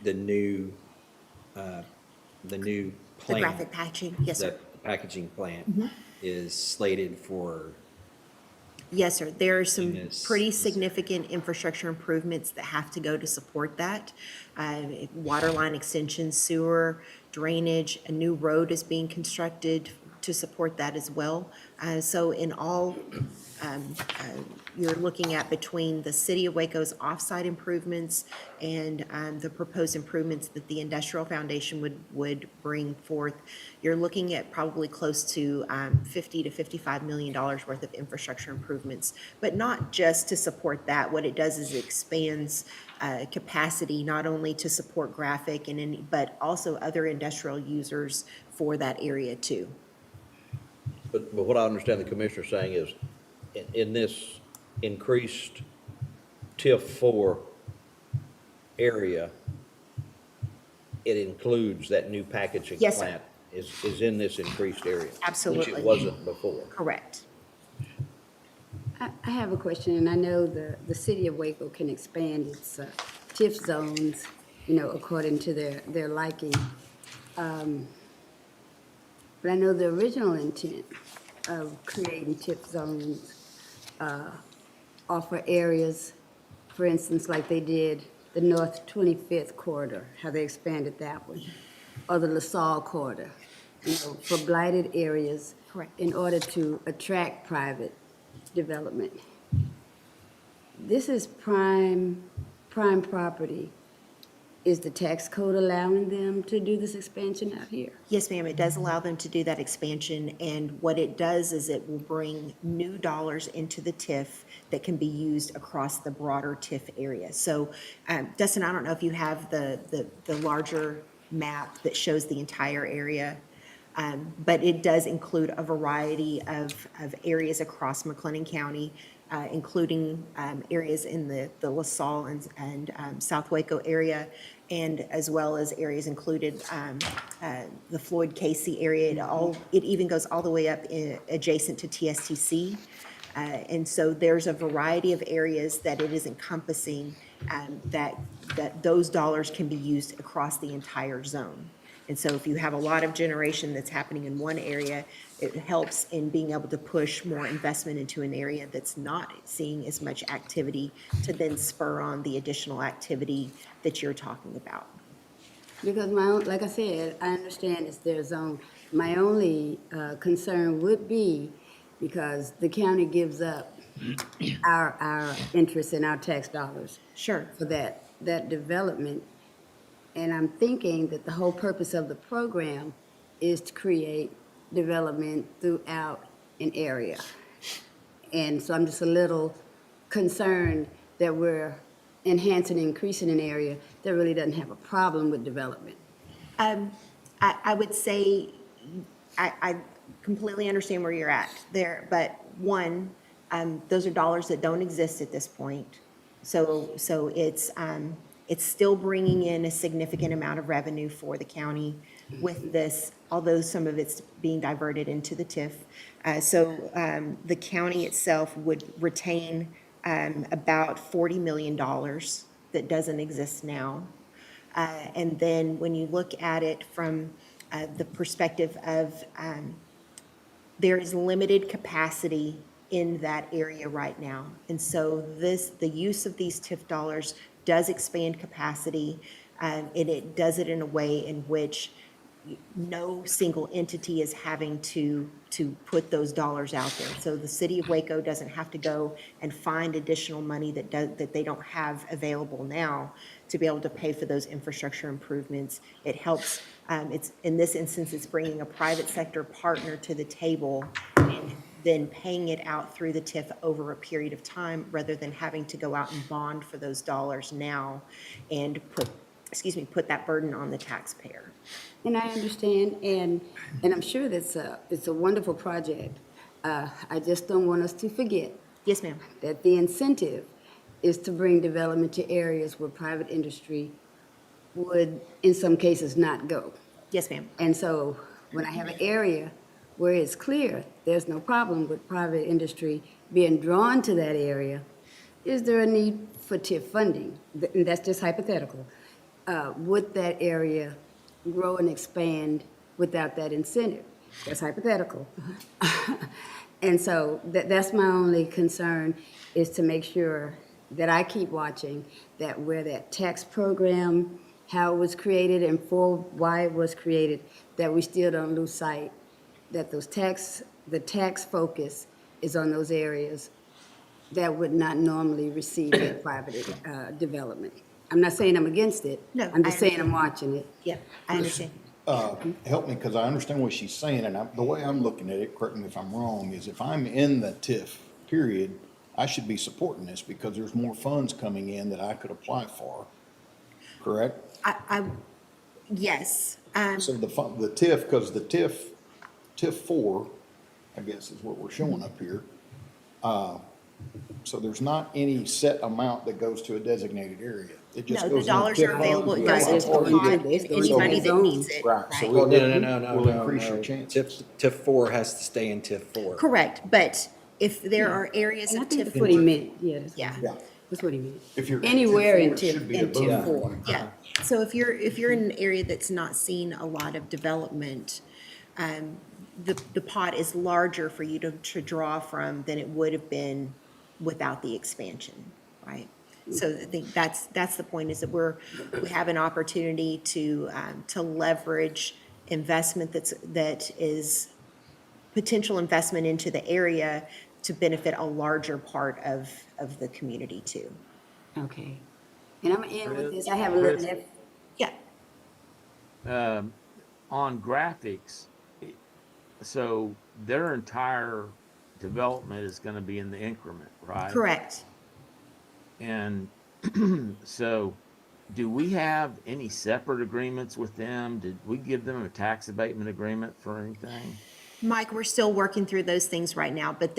The new, the new
The
plant.
graphic patching, yes, sir.
The packaging plant is slated for,
Yes, sir. There are some
Yes.
pretty significant infrastructure improvements that have to go to support that. Water line extension, sewer, drainage, a new road is being constructed to support that as well. So in all, you're looking at between the City of Waco's off-site improvements and the proposed improvements that the Industrial Foundation would bring forth, you're looking at probably close to $50 to $55 million worth of infrastructure improvements. But not just to support that. What it does is it expands capacity, not only to support graphic but also other industrial users for that area too.
But what I understand the commissioner saying is, in this increased TIF 4 area, it includes that new packaging
Yes, sir.
plant is in this increased area. Which
Absolutely.
it wasn't before.
Correct.
I have a question, and I know the city of Waco can expand its TIF zones, according to their liking. But I know the original intent of creating TIF zones are for areas, for instance, like they did the North 25th corridor, how they expanded that one, or the LaSalle corridor, for blighted areas.
Correct.
In order to attract private development. This is prime property. Is the tax code allowing them to do this expansion out here?
Yes, ma'am, it does allow them to do that expansion, and what it does is it will bring new dollars into the TIF that can be used across the broader TIF area. So, Dustin, I don't know if you have the larger map that shows the entire area, but it does include a variety of areas across McLennan County, including areas in the LaSalle and South Waco area, and as well as areas included the Floyd Casey area. It even goes all the way up adjacent to TSTC. And so there's a variety of areas that it is encompassing, that those dollars can be used across the entire zone. And so if you have a lot of generation that's happening in one area, it helps in being able to push more investment into an area that's not seeing as much activity, to then spur on the additional activity that you're talking about.
Because like I said, I understand it's their zone. My only concern would be because the county gives up our interest in our tax dollars.
Sure.
For that development. And I'm thinking that the whole purpose of the program is to create development throughout an area. And so I'm just a little concerned that we're enhancing and increasing an area that really doesn't have a problem with development.
I would say, I completely understand where you're at there, but one, those are dollars that don't exist at this point. So it's still bringing in a significant amount of revenue for the county with this, although some of it's being diverted into the TIF. So the county itself would retain about $40 million that doesn't exist now. And then when you look at it from the perspective of there is limited capacity in that area right now. And so the use of these TIF dollars does expand capacity, and it does it in a way in which no single entity is having to put those dollars out there. So the city of Waco doesn't have to go and find additional money that they don't have available now to be able to pay for those infrastructure improvements. It helps, in this instance, it's bringing a private sector partner to the table, and than paying it out through the TIF over a period of time, rather than having to go out and bond for those dollars now and put that burden on the taxpayer.
And I understand, and I'm sure it's a wonderful project. I just don't want us to forget
Yes, ma'am.
that the incentive is to bring development to areas where private industry would, in some cases, not go.
Yes, ma'am.
And so when I have an area where it's clear there's no problem with private industry being drawn to that area, is there a need for TIF funding? And that's just hypothetical. Would that area grow and expand without that incentive? That's hypothetical. And so that's my only concern, is to make sure that I keep watching that where that tax program, how it was created and for why it was created, that we still don't lose sight that the tax focus is on those areas that would not normally receive that private development. I'm not saying I'm against it.
No,
I'm just
I
saying I'm
understand.
watching it.
Yeah, I understand.
Help me, because I understand what she's saying, and the way I'm looking at it, correct me if I'm wrong, is if I'm in the TIF period, I should be supporting this because there's more funds coming in that I could apply for, correct?
Yes.
So the TIF, because the TIF 4, I guess is what we're showing up here. So there's not any set amount that goes to a designated area. It just
No,
goes
the
in
dollars
TIF
are available, it
funds.
goes into the
Right,
pot,
it's
and
going to
anybody
the
that needs it.
Right, so
Oh,
it will increase your chances.
TIF 4 has to stay in TIF 4.
Correct, but if there are areas
And I
of
think
TIF.
that's what he meant, yeah.
Yeah.
Yeah.
That's what he meant.
If you're
Anywhere in
TIF 4, it should be a
TIF
boom.
4.
Yeah, so if you're in an area that's not seeing a lot of development, the pot is larger for you to draw from than it would have been without the expansion, right? So I think that's the point, is that we have an opportunity to leverage investment that is potential investment into the area to benefit a larger part of the community too.
Okay. And I'm in with this. I have a little left.
Yeah.
On graphics, so their entire development is gonna be in the increment, right?
Correct.
And so, do we have any separate agreements with them? Did we give them a tax abatement agreement for anything?
Mike, we're still working through those things right now, but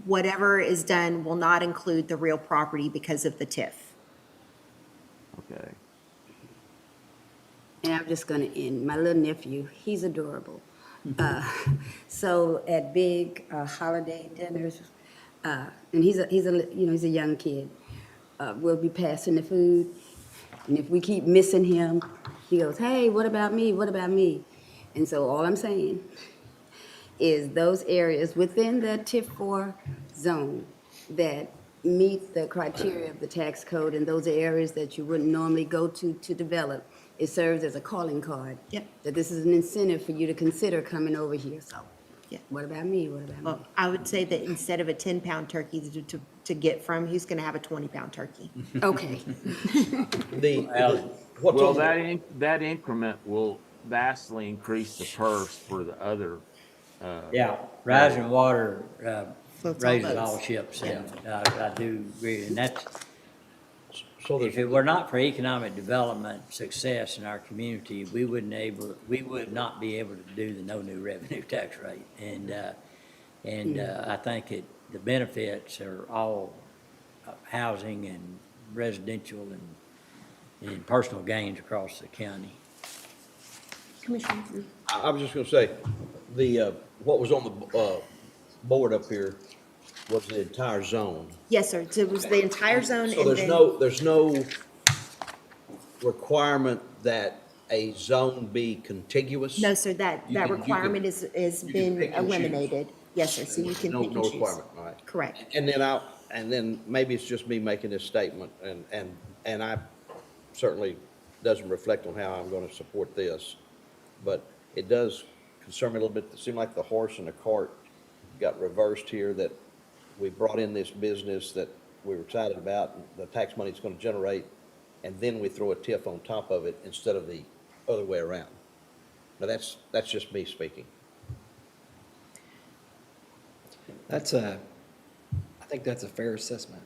whatever is done will not include the real property because of the TIF.
Okay.
And I'm just gonna end. My little nephew, he's adorable. So at big holiday dinners, and he's a young kid. We'll be passing the food, and if we keep missing him, he goes, "Hey, what about me? What about me?" And so all I'm saying is those areas within the TIF 4 zone that meet the criteria of the tax code, and those are areas that you wouldn't normally go to develop, it serves as a calling card.
Yep.
That this is an incentive for you to consider coming over here, so.
Yeah.
What about me? What about me?
Well, I would say that instead of a 10-pound turkey to get from, he's going to have a 20-pound turkey.
Okay.
Well, that increment will vastly increase the purse for the other,
Yeah, rising water
Floats all
raises
boats.
all ships, and I do agree, and that's,
So
if it were not for economic development success in our community, we would not be able to do the no new revenue tax rate. And I think the benefits are all housing and residential and personal gains across the county.
Commissioner?
I was just gonna say, what was on the, board up here was the entire zone.
Yes, sir. So it was the entire zone.
So
and
there's no requirement that a zone be contiguous?
No, sir, that
You can-
requirement has
you can
been
pick and choose.
eliminated. Yes, sir, so you can
No,
pick
no
and choose.
requirement, all right.
Correct.
And then maybe it's just me making this statement, and I certainly doesn't reflect on how I'm gonna support this, but it does concern me a little bit. It seemed like the horse and the cart got reversed here, that we brought in this business that we were excited about, and the tax money it's gonna generate, and then we throw a TIF on top of it instead of the other way around. Now, that's just me speaking.
I think that's a fair assessment.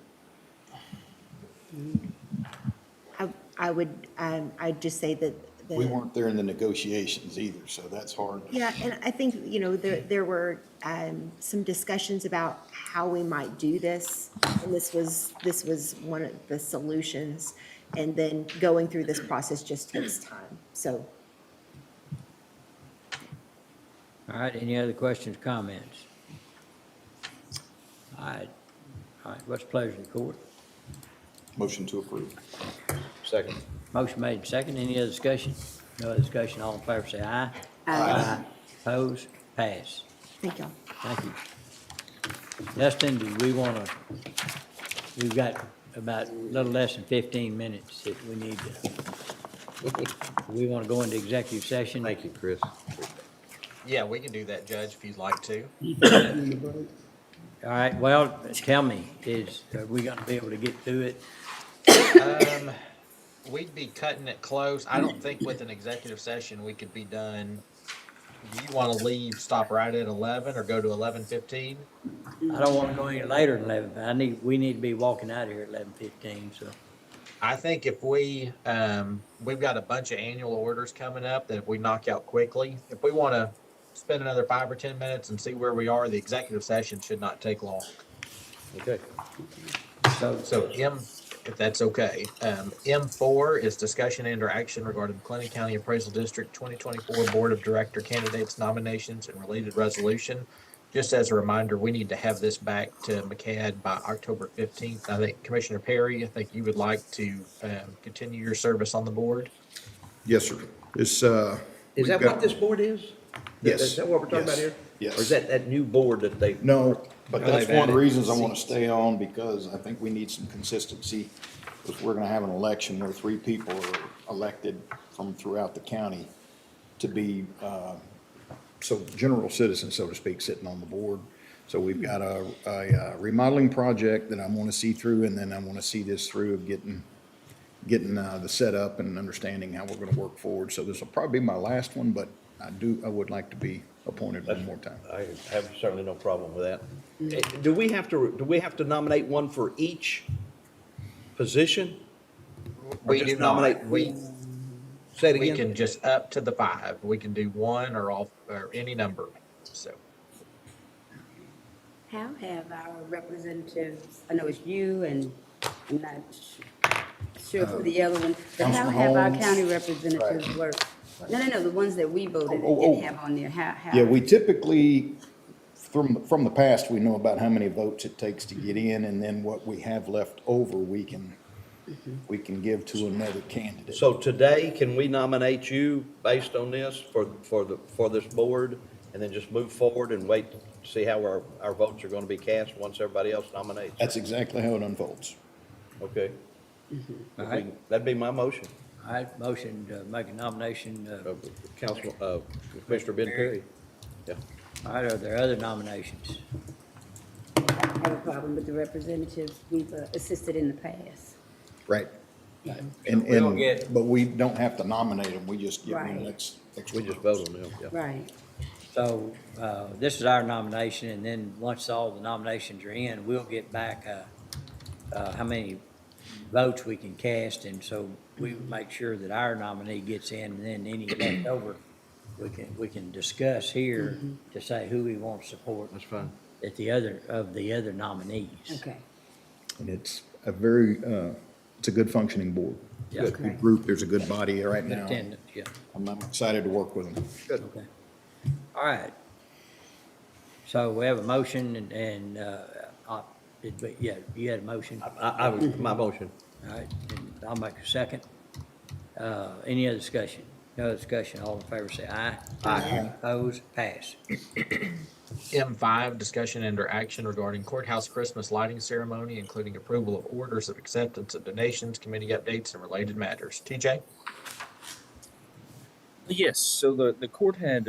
I'd just say that
We weren't there in the negotiations either, so that's hard.
Yeah, and I think, there were some discussions about how we might do this, and this was one of the solutions. And then going through this process just takes time, so.
All right, any other questions, comments? All right, what's the pleasure of the court?
Motion to approve.
Second.
Motion made, second, any other discussion? No other discussion, all in favor say aye. Aye. Opposed, pass.
Thank y'all.
Thank you. Dustin, we've got about a little less than 15 minutes that we need to, we want to go into executive session.
Thank you, Chris.
Yeah, we can do that, Judge, if you'd like to.
All right, well, tell me, are we going to be able to get through it?
We'd be cutting it close. I don't think with an executive session, we could be done. Do you want to leave, stop right at 11 or go to 11:15?
I don't want to go any later than 11. We need to be walking out of here at 11:15, so.
I think if we've got a bunch of annual orders coming up that if we knock out quickly, if we want to spend another 5 or 10 minutes and see where we are, the executive session should not take long.
Okay.
So if that's okay. M4 is discussion and or action regarding McLennan County Appraisal District 2024 Board of Director candidates nominations and related resolution. Just as a reminder, we need to have this back to McCad by October 15th. I think Commissioner Perry, I think you would like to continue your service on the board.
Yes, sir.
Is that what this board is?
Yes.
Is that what we're talking about
Yes.
here?
Yes.
Or is that new board that they?
No, but that's
they've
one of the
added
reasons I want to
seats.
stay on, because I think we need some consistency. Because we're going to have an election where 3 people are elected from throughout the county to be, so general citizens, so to speak, sitting on the board. So we've got a remodeling project that I want to see through, and then I want to see this through of getting the setup and understanding how we're going to work forward. So this will probably be my last one, but I would like to be appointed one more time.
I have certainly no problem with that. Do we have to nominate one for each position? Or
We
just
do not.
nominate- Say it
We
again?
can just up to the 5. We can do one or all or any number. So
How have our representatives, I know it's you and I'm not sure for the other one, but how
Councilman
have our
Holmes.
county representatives worked? No, the ones that we voted and
Oh.
didn't have on there, how?
Yeah, we typically, from the past, we know about how many votes it takes to get in, and then what we have left over, we can give to another candidate.
So today, can we nominate you based on this for this board? And then just move forward and wait to see how our votes are going to be cast once everybody else nominates?
That's exactly how it unfolds.
Okay.
All right,
That'd be my motion.
all right, motion to make a nomination.
Councilman, Commissioner Ben Perry. Yeah.
All right, are there other nominations?
I don't have a problem with the representatives we've assisted in the past.
Right.
We'll get-
But we don't have to nominate them, we just give them
Right.
extra
We just
votes.
vote on them, yeah.
Right.
So, this is our nomination, and then once all the nominations are in, we'll get back, how many votes we can cast, and so we make sure that our nominee gets in, and then any left over, we can discuss here to say who we want to support
That's fine.
at the other nominees.
Okay.
And it's a very, it's a good functioning board.
Yeah.
Good group, there's a good body right
Good
now.
attendance, yeah,
I'm excited to work with them.
okay. All right. So we have a motion you had a motion.
I was, my motion.
All right, and I'll make a second. Any other discussion? No other discussion, all in favor say aye. Aye. Opposed, pass.
M5, discussion and or action regarding courthouse Christmas lighting ceremony, including approval of orders of acceptance of donations, committee updates, and related matters. TJ?
Yes, so the court had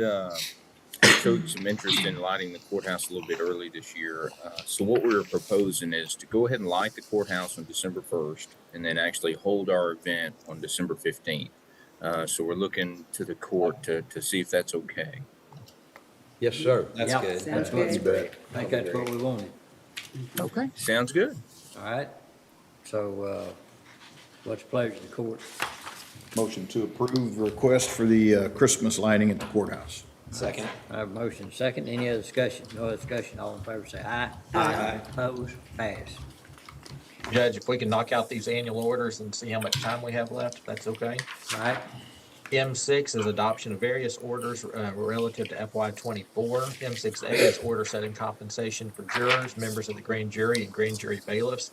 showed some interest in lighting the courthouse a little bit early this year. So what we were proposing is to go ahead and light the courthouse on December 1st and then actually hold our event on December 15th. So we're looking to the court to see if that's okay.
Yes, sir.
That's
Yep,
good.
Sounds
that's what-
good.
I think that's what we wanted.
Okay, sounds good.
All right, so, what's the pleasure of the court?
Motion to approve the request for the Christmas lighting at the courthouse.
Second.
I have a motion second, any other discussion? No other discussion, all in favor say aye.
Aye.
Opposed, pass.
Judge, if we can knock out these annual orders and see how much time we have left, if that's okay.
All right,
M6 is adoption of various orders relative to FY '24. M6A is order setting compensation for jurors, members of the grand jury, and grand jury bailiffs.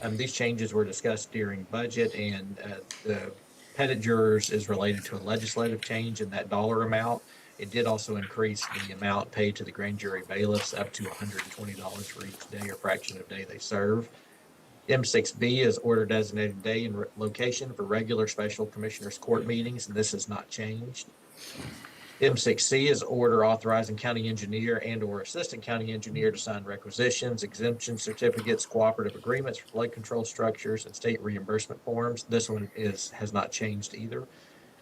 These changes were discussed during budget, and the pettit jurors is related to a legislative change in that dollar amount. It did also increase the amount paid to the grand jury bailiffs up to $120 for each day or fraction of day they serve. M6B is order designated day and location for regular special commissioners court meetings, and this has not changed. M6C is order authorizing county engineer and or assistant county engineer to sign requisitions, exemption certificates, cooperative agreements for flood control structures, and state reimbursement forms. This one has not changed either.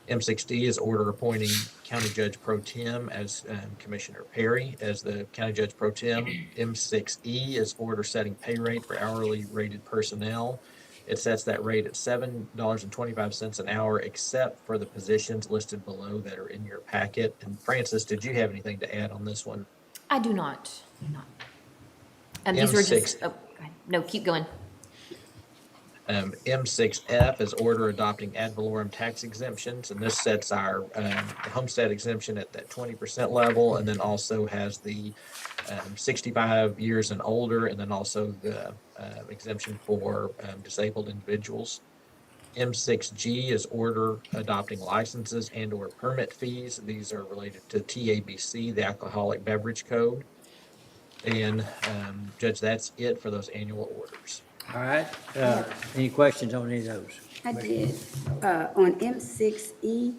M6D is order appointing County Judge Pro Tem as Commissioner Perry as the County Judge Pro Tem. M6E is order setting pay rate for hourly rated personnel. It sets that rate at $7.25 an hour, except for the positions listed below that are in your packet. And Francis, did you have anything to add on this one?
I do not. These were just,
M6.
oh, go ahead. No, keep going.
M6F is order adopting ad valorem tax exemptions, and this sets our homestead exemption at that 20% level, and then also has the 65 years and older, and then also the exemption for disabled individuals. M6G is order adopting licenses and or permit fees. These are related to TABC, the Alcoholic Beverage Code. And Judge, that's it for those annual orders.
all right, any questions on any of those?
I did. On M6E,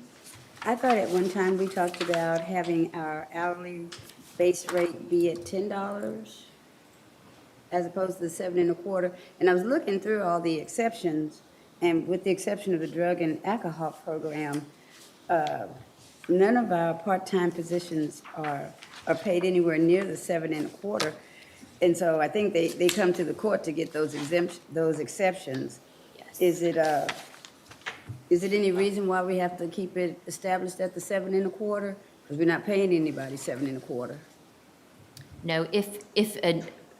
I thought at one time we talked about having our hourly base rate be at $10 as opposed to the 7.25. And I was looking through all the exceptions, and with the exception of the drug and alcohol program, none of our part-time positions are paid anywhere near the 7.25. And so I think they come to the court to get those exceptions.
Yes.
Is it any reason why we have to keep it established at the 7.25? Because we're not paying anybody 7.25.
No, if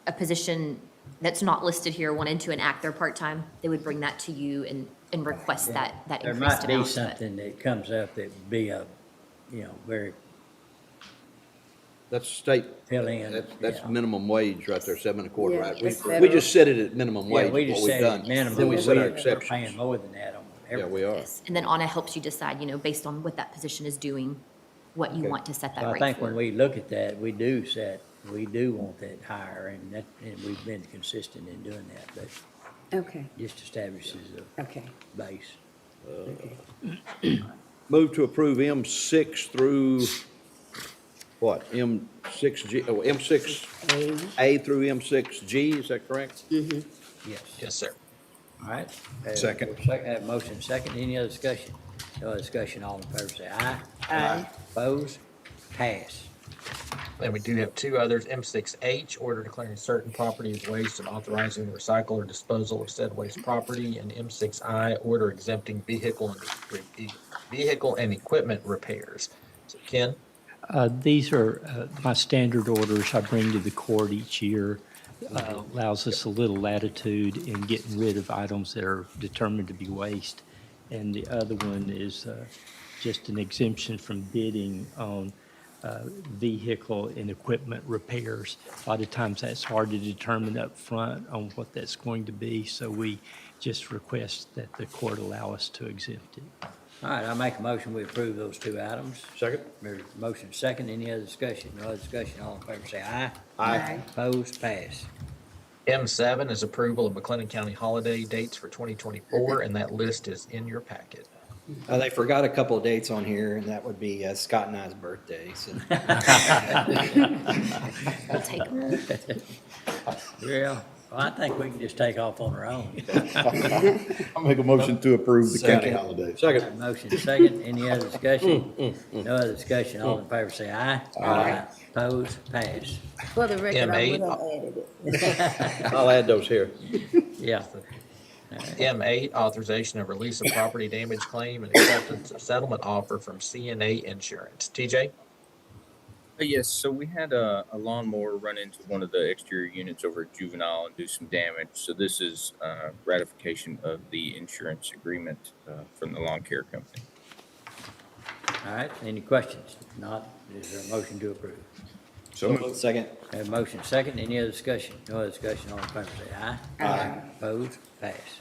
a position that's not listed here wanted to enact their part-time, they would bring that to you and request that
There
increased
might be
amount.
something that comes up that would be a, very
That's state,
fill in.
that's
yeah.
minimum wage right there, 7.25,
Yeah,
right?
that's
We
federal.
just set it at minimum
Yeah,
wage,
we
is
just
what we've
said
done.
it minimum,
Then we set our
we're
exceptions.
paying more than that on
Yeah,
everything.
we are.
Yes. And then Anna helps you decide, based on what that position is doing, what you
Okay.
want to set that
So I
rate
think
for.
when we look at that, we do want that higher, and we've been consistent in doing that, but
Okay,
just establishes
okay.
a base.
Move to approve M6 through, what, M6G, M6A through M6G, is that correct?
Yes.
Yes, sir.
All right.
Second.
Have motion second, any other discussion? No other discussion, all in favor say aye.
Aye.
Opposed? Pass.
And we do have two others. M6H, order declaring certain property as waste and authorizing the recycle or disposal of said waste property. And M6I, order exempting vehicle and equipment repairs. So Ken?
These are my standard orders I bring to the court each year. Allows us a little latitude in getting rid of items that are determined to be waste. And the other one is just an exemption from bidding on vehicle and equipment repairs. A lot of times that's hard to determine up front on what that's going to be, so we just request that the court allow us to exempt it.
All right, I make a motion, we approve those two items.
Second?
There's a motion second, any other discussion? No other discussion, all in favor say aye.
Aye.
Opposed? Pass.
M7 is approval of McLennan County holiday dates for 2024, and that list is in your packet.
They forgot a couple of dates on here, and that would be Scott and I's birthday, so.
We'll take them.
Yeah, well, I think we can just take off on our own.
I'll make a motion to approve the county
Second.
holidays.
Second.
Motion second, any other discussion? No other discussion, all in favor say aye.
Aye.
Opposed? Pass.
For the record, I would
M8.
have added it.
I'll add those here.
Yeah.
M8, authorization of release of property damage claim and acceptance of settlement offer from CNA Insurance. TJ?
Yes, so we had a lawnmower run into one of the exterior units over at Juvenile and do some damage. So this is ratification of the insurance agreement from the lawn care company.
All right, any questions? If not, is there a motion to approve?
So moved. Second.
Have a motion second, any other discussion? No other discussion, all in favor say aye. Aye. Opposed? Pass.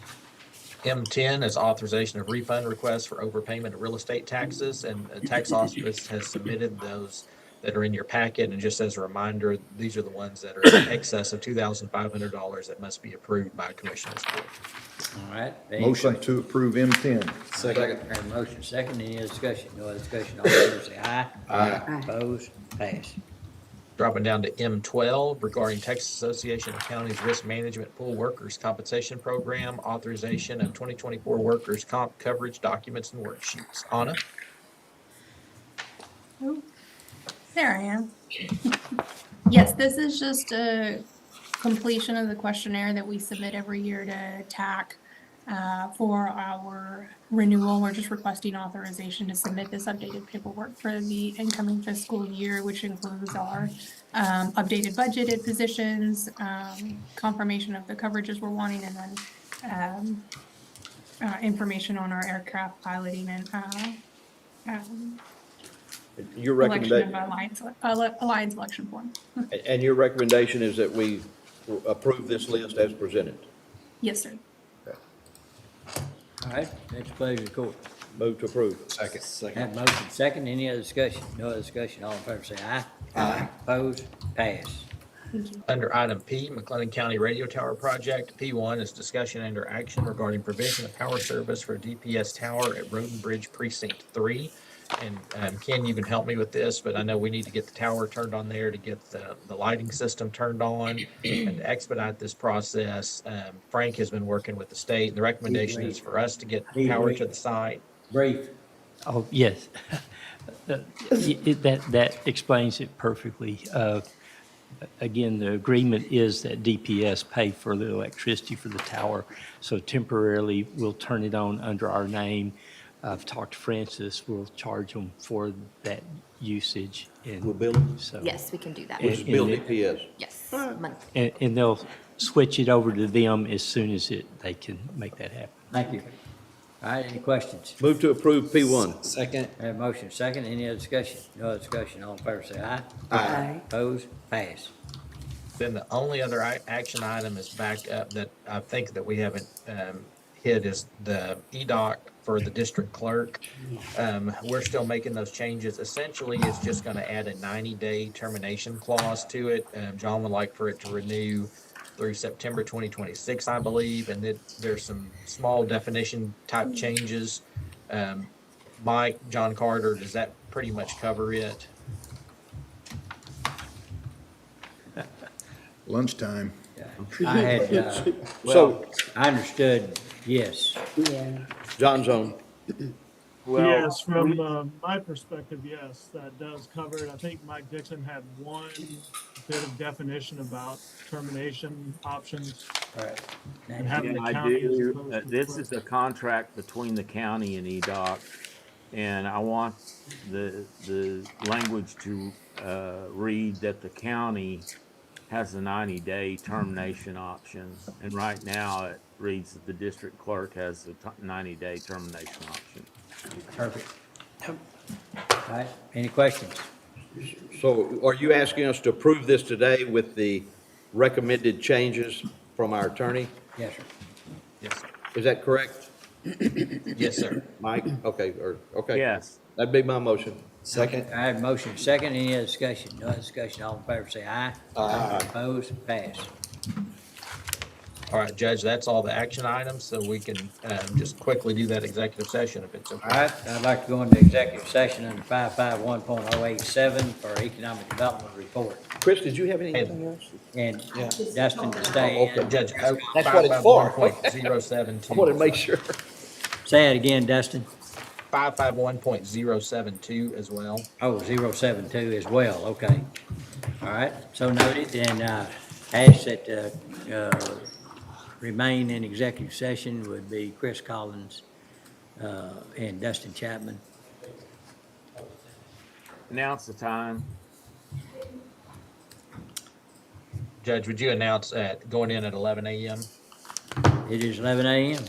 M10 is authorization of refund requests for overpayment of real estate taxes, and the tax office has submitted those that are in your packet. And just as a reminder, these are the ones that are in excess of $2,500 that must be approved by Commissioners Court.
All right. any
Motion
questions?
to approve M10.
Second. Have a motion second, any other discussion? No other discussion, all in favor say aye.
Aye.
Opposed? Pass.
Dropping down to M12 regarding Texas Association of Counties Risk Management Pool Workers Compensation Program, authorization of 2024 workers' comp coverage documents and worksheets. Anna?
There I am. Yes, this is just a completion of the questionnaire that we submit every year to TAC for our renewal. We're just requesting authorization to submit this updated paperwork for the incoming fiscal year, which includes our updated budgeted positions, confirmation of the coverages we're wanting, and then information on our aircraft piloting and
Your
election of
recommendation,
alliance election form.
and your recommendation is that we approve this list as presented.
Yes, sir.
All right, next pleasure of the court.
Move to approve.
Second.
Have a motion second, any other discussion? No other discussion, all in favor say aye. Aye. Opposed? Pass.
Under item P, McLennan County Radio Tower Project. P1 is discussion and/or action regarding provision of power service for a DPS tower at Road and Bridge Precinct 3. And Ken, you can help me with this, but I know we need to get the tower turned on there to get the lighting system turned on and to expedite this process. Frank has been working with the state, and the recommendation is for us to get power to the site.
Brief.
Oh, yes. That explains it perfectly. Again, the agreement is that DPS pay for the electricity for the tower, so temporarily we'll turn it on under our name. I've talked to Francis, we'll charge them for that usage.
We'll bill them?
So,
Yes, we can do that.
Which is bill DPS.
Yes, month.
and they'll switch it over to them as soon as they can make that happen.
Thank you. All right, any questions?
Move to approve P1.
Second.
Have a motion second, any other discussion? No other discussion, all in favor say aye.
Aye.
Opposed? Pass.
Then the only other action item is back up that I think that we haven't hit is the EDOC for the district clerk. We're still making those changes. Essentially, it's just going to add a 90-day termination clause to it. John would like for it to renew through September 2026, I believe, and there's some small definition type changes. Mike, John Carter, does that pretty much cover it?
Lunchtime.
I had,
So,
I understood, yes.
Yeah.
John's on.
Yes, from my perspective, yes, that does cover it. I think Mike Dixon had one bit of definition about termination options and having the
I
county as
do.
opposed to
This
the
is a contract between the county and EDOC, and I want the language to read that the county has a 90-day termination option, and right now it reads that the district clerk has a 90-day termination option.
Perfect. All right, any questions?
So are you asking us to approve this today with the recommended changes from our attorney?
Yes, sir.
Yes, sir.
Is that correct,
Yes, sir.
Mike? Okay, okay.
Yes.
That'd be my motion.
Second.
I have motion second, any other discussion? No other discussion, all in favor say aye. Aye. Opposed? Pass.
All right, Judge, that's all the action items, so we can just quickly do that executive session if it's
All
okay.
right, I'd like to go into executive session under 551.087 for economic development report.
Chris, did you have anything else?
And Dustin to stay in.
Judge,
That's what it's for.
551.072.
I want to make sure.
Say it again, Dustin.
551.072 as well.
Oh, 072 as well, okay. All right, so noted, and ask that remain in executive session would be Chris Collins and Dustin Chapman.
Announce the time.
Judge, would you announce going in at 11 a.m.?
It is 11 a.m.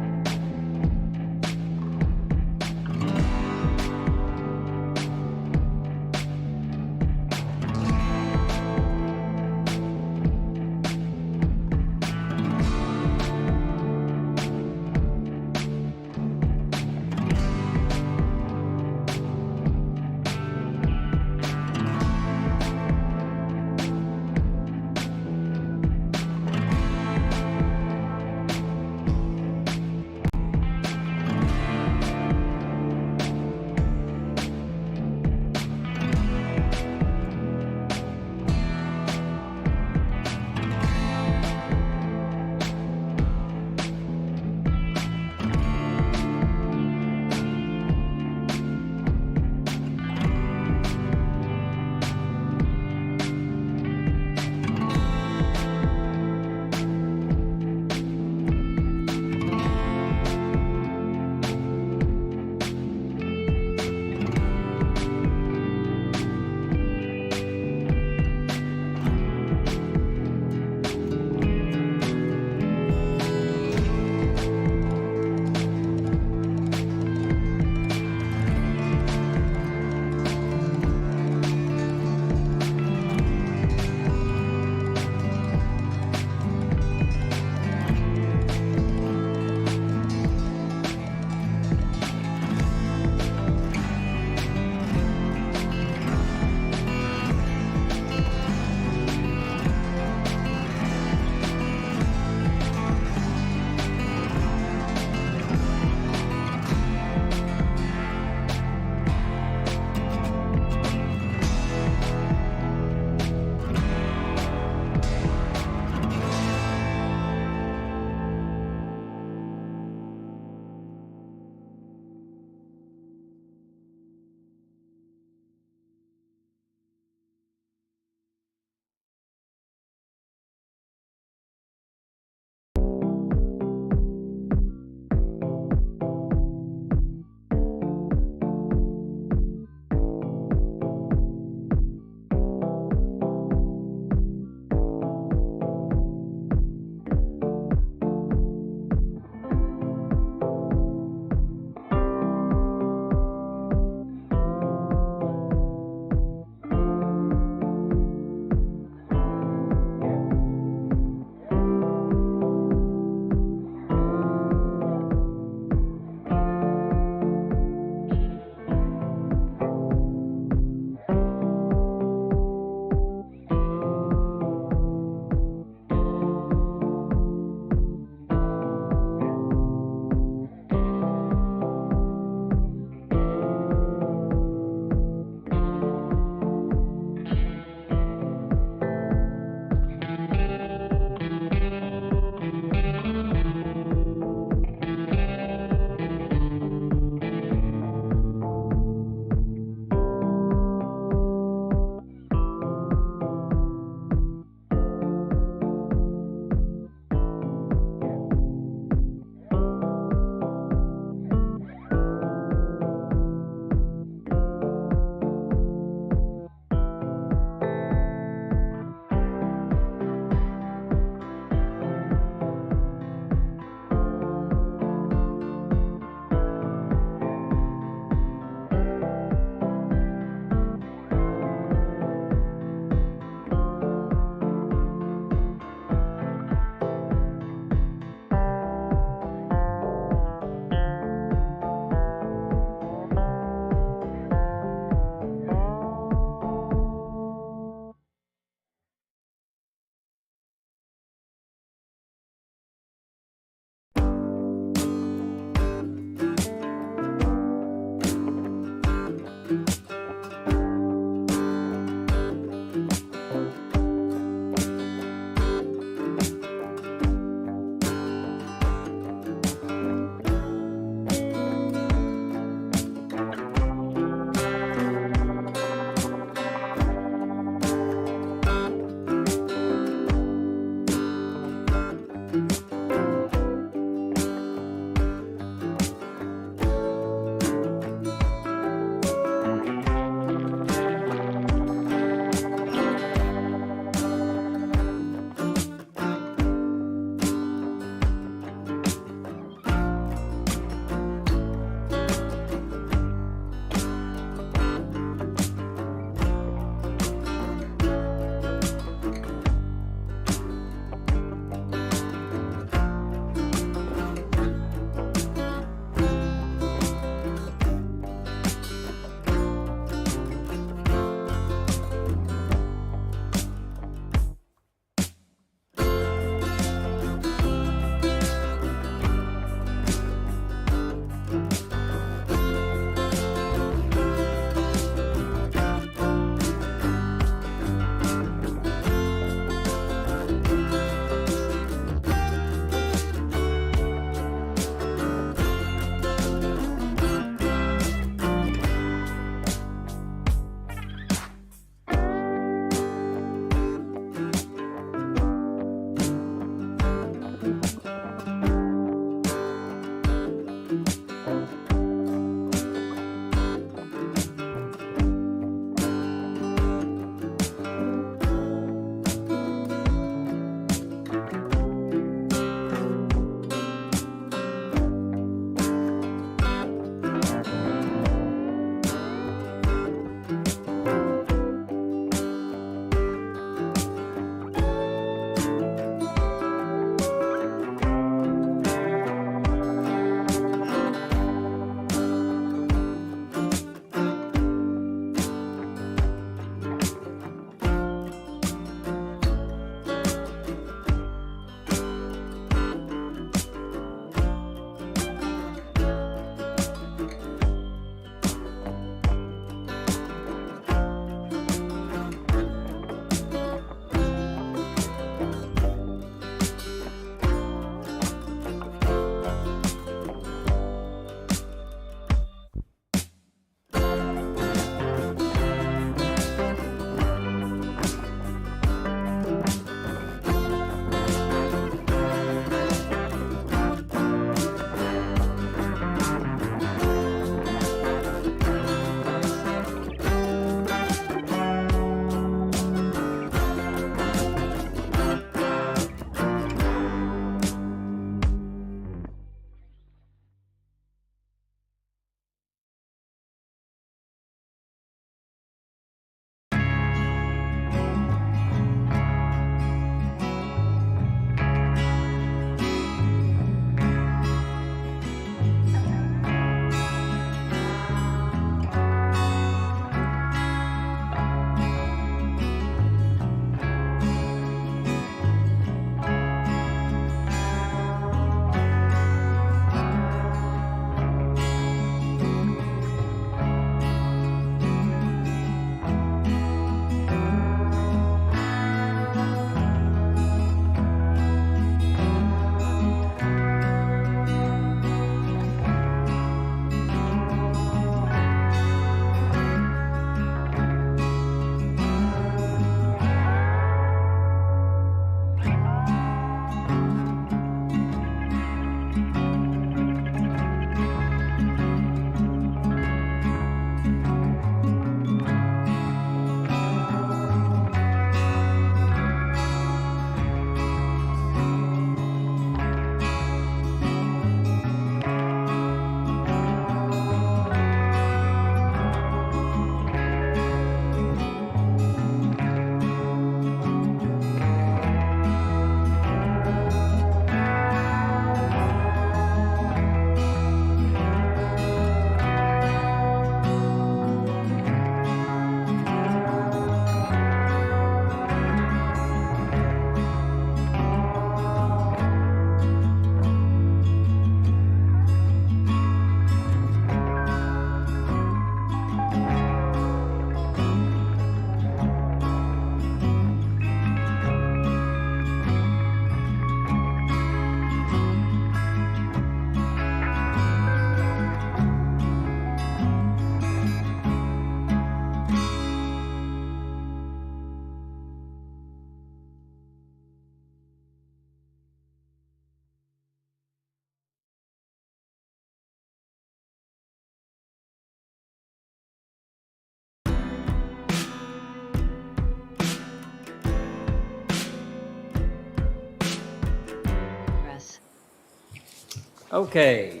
Okay.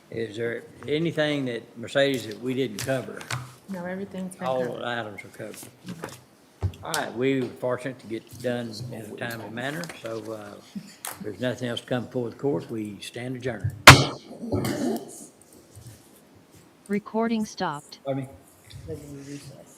Is there anything that, Mercedes, that we didn't cover?
No, everything's been
All
covered.
items are covered. Okay. All right, we were fortunate to get done in a timely manner, so if there's nothing else to come before the court, we stand adjourned.
Recording stopped.
Pardon me?
But then we recess.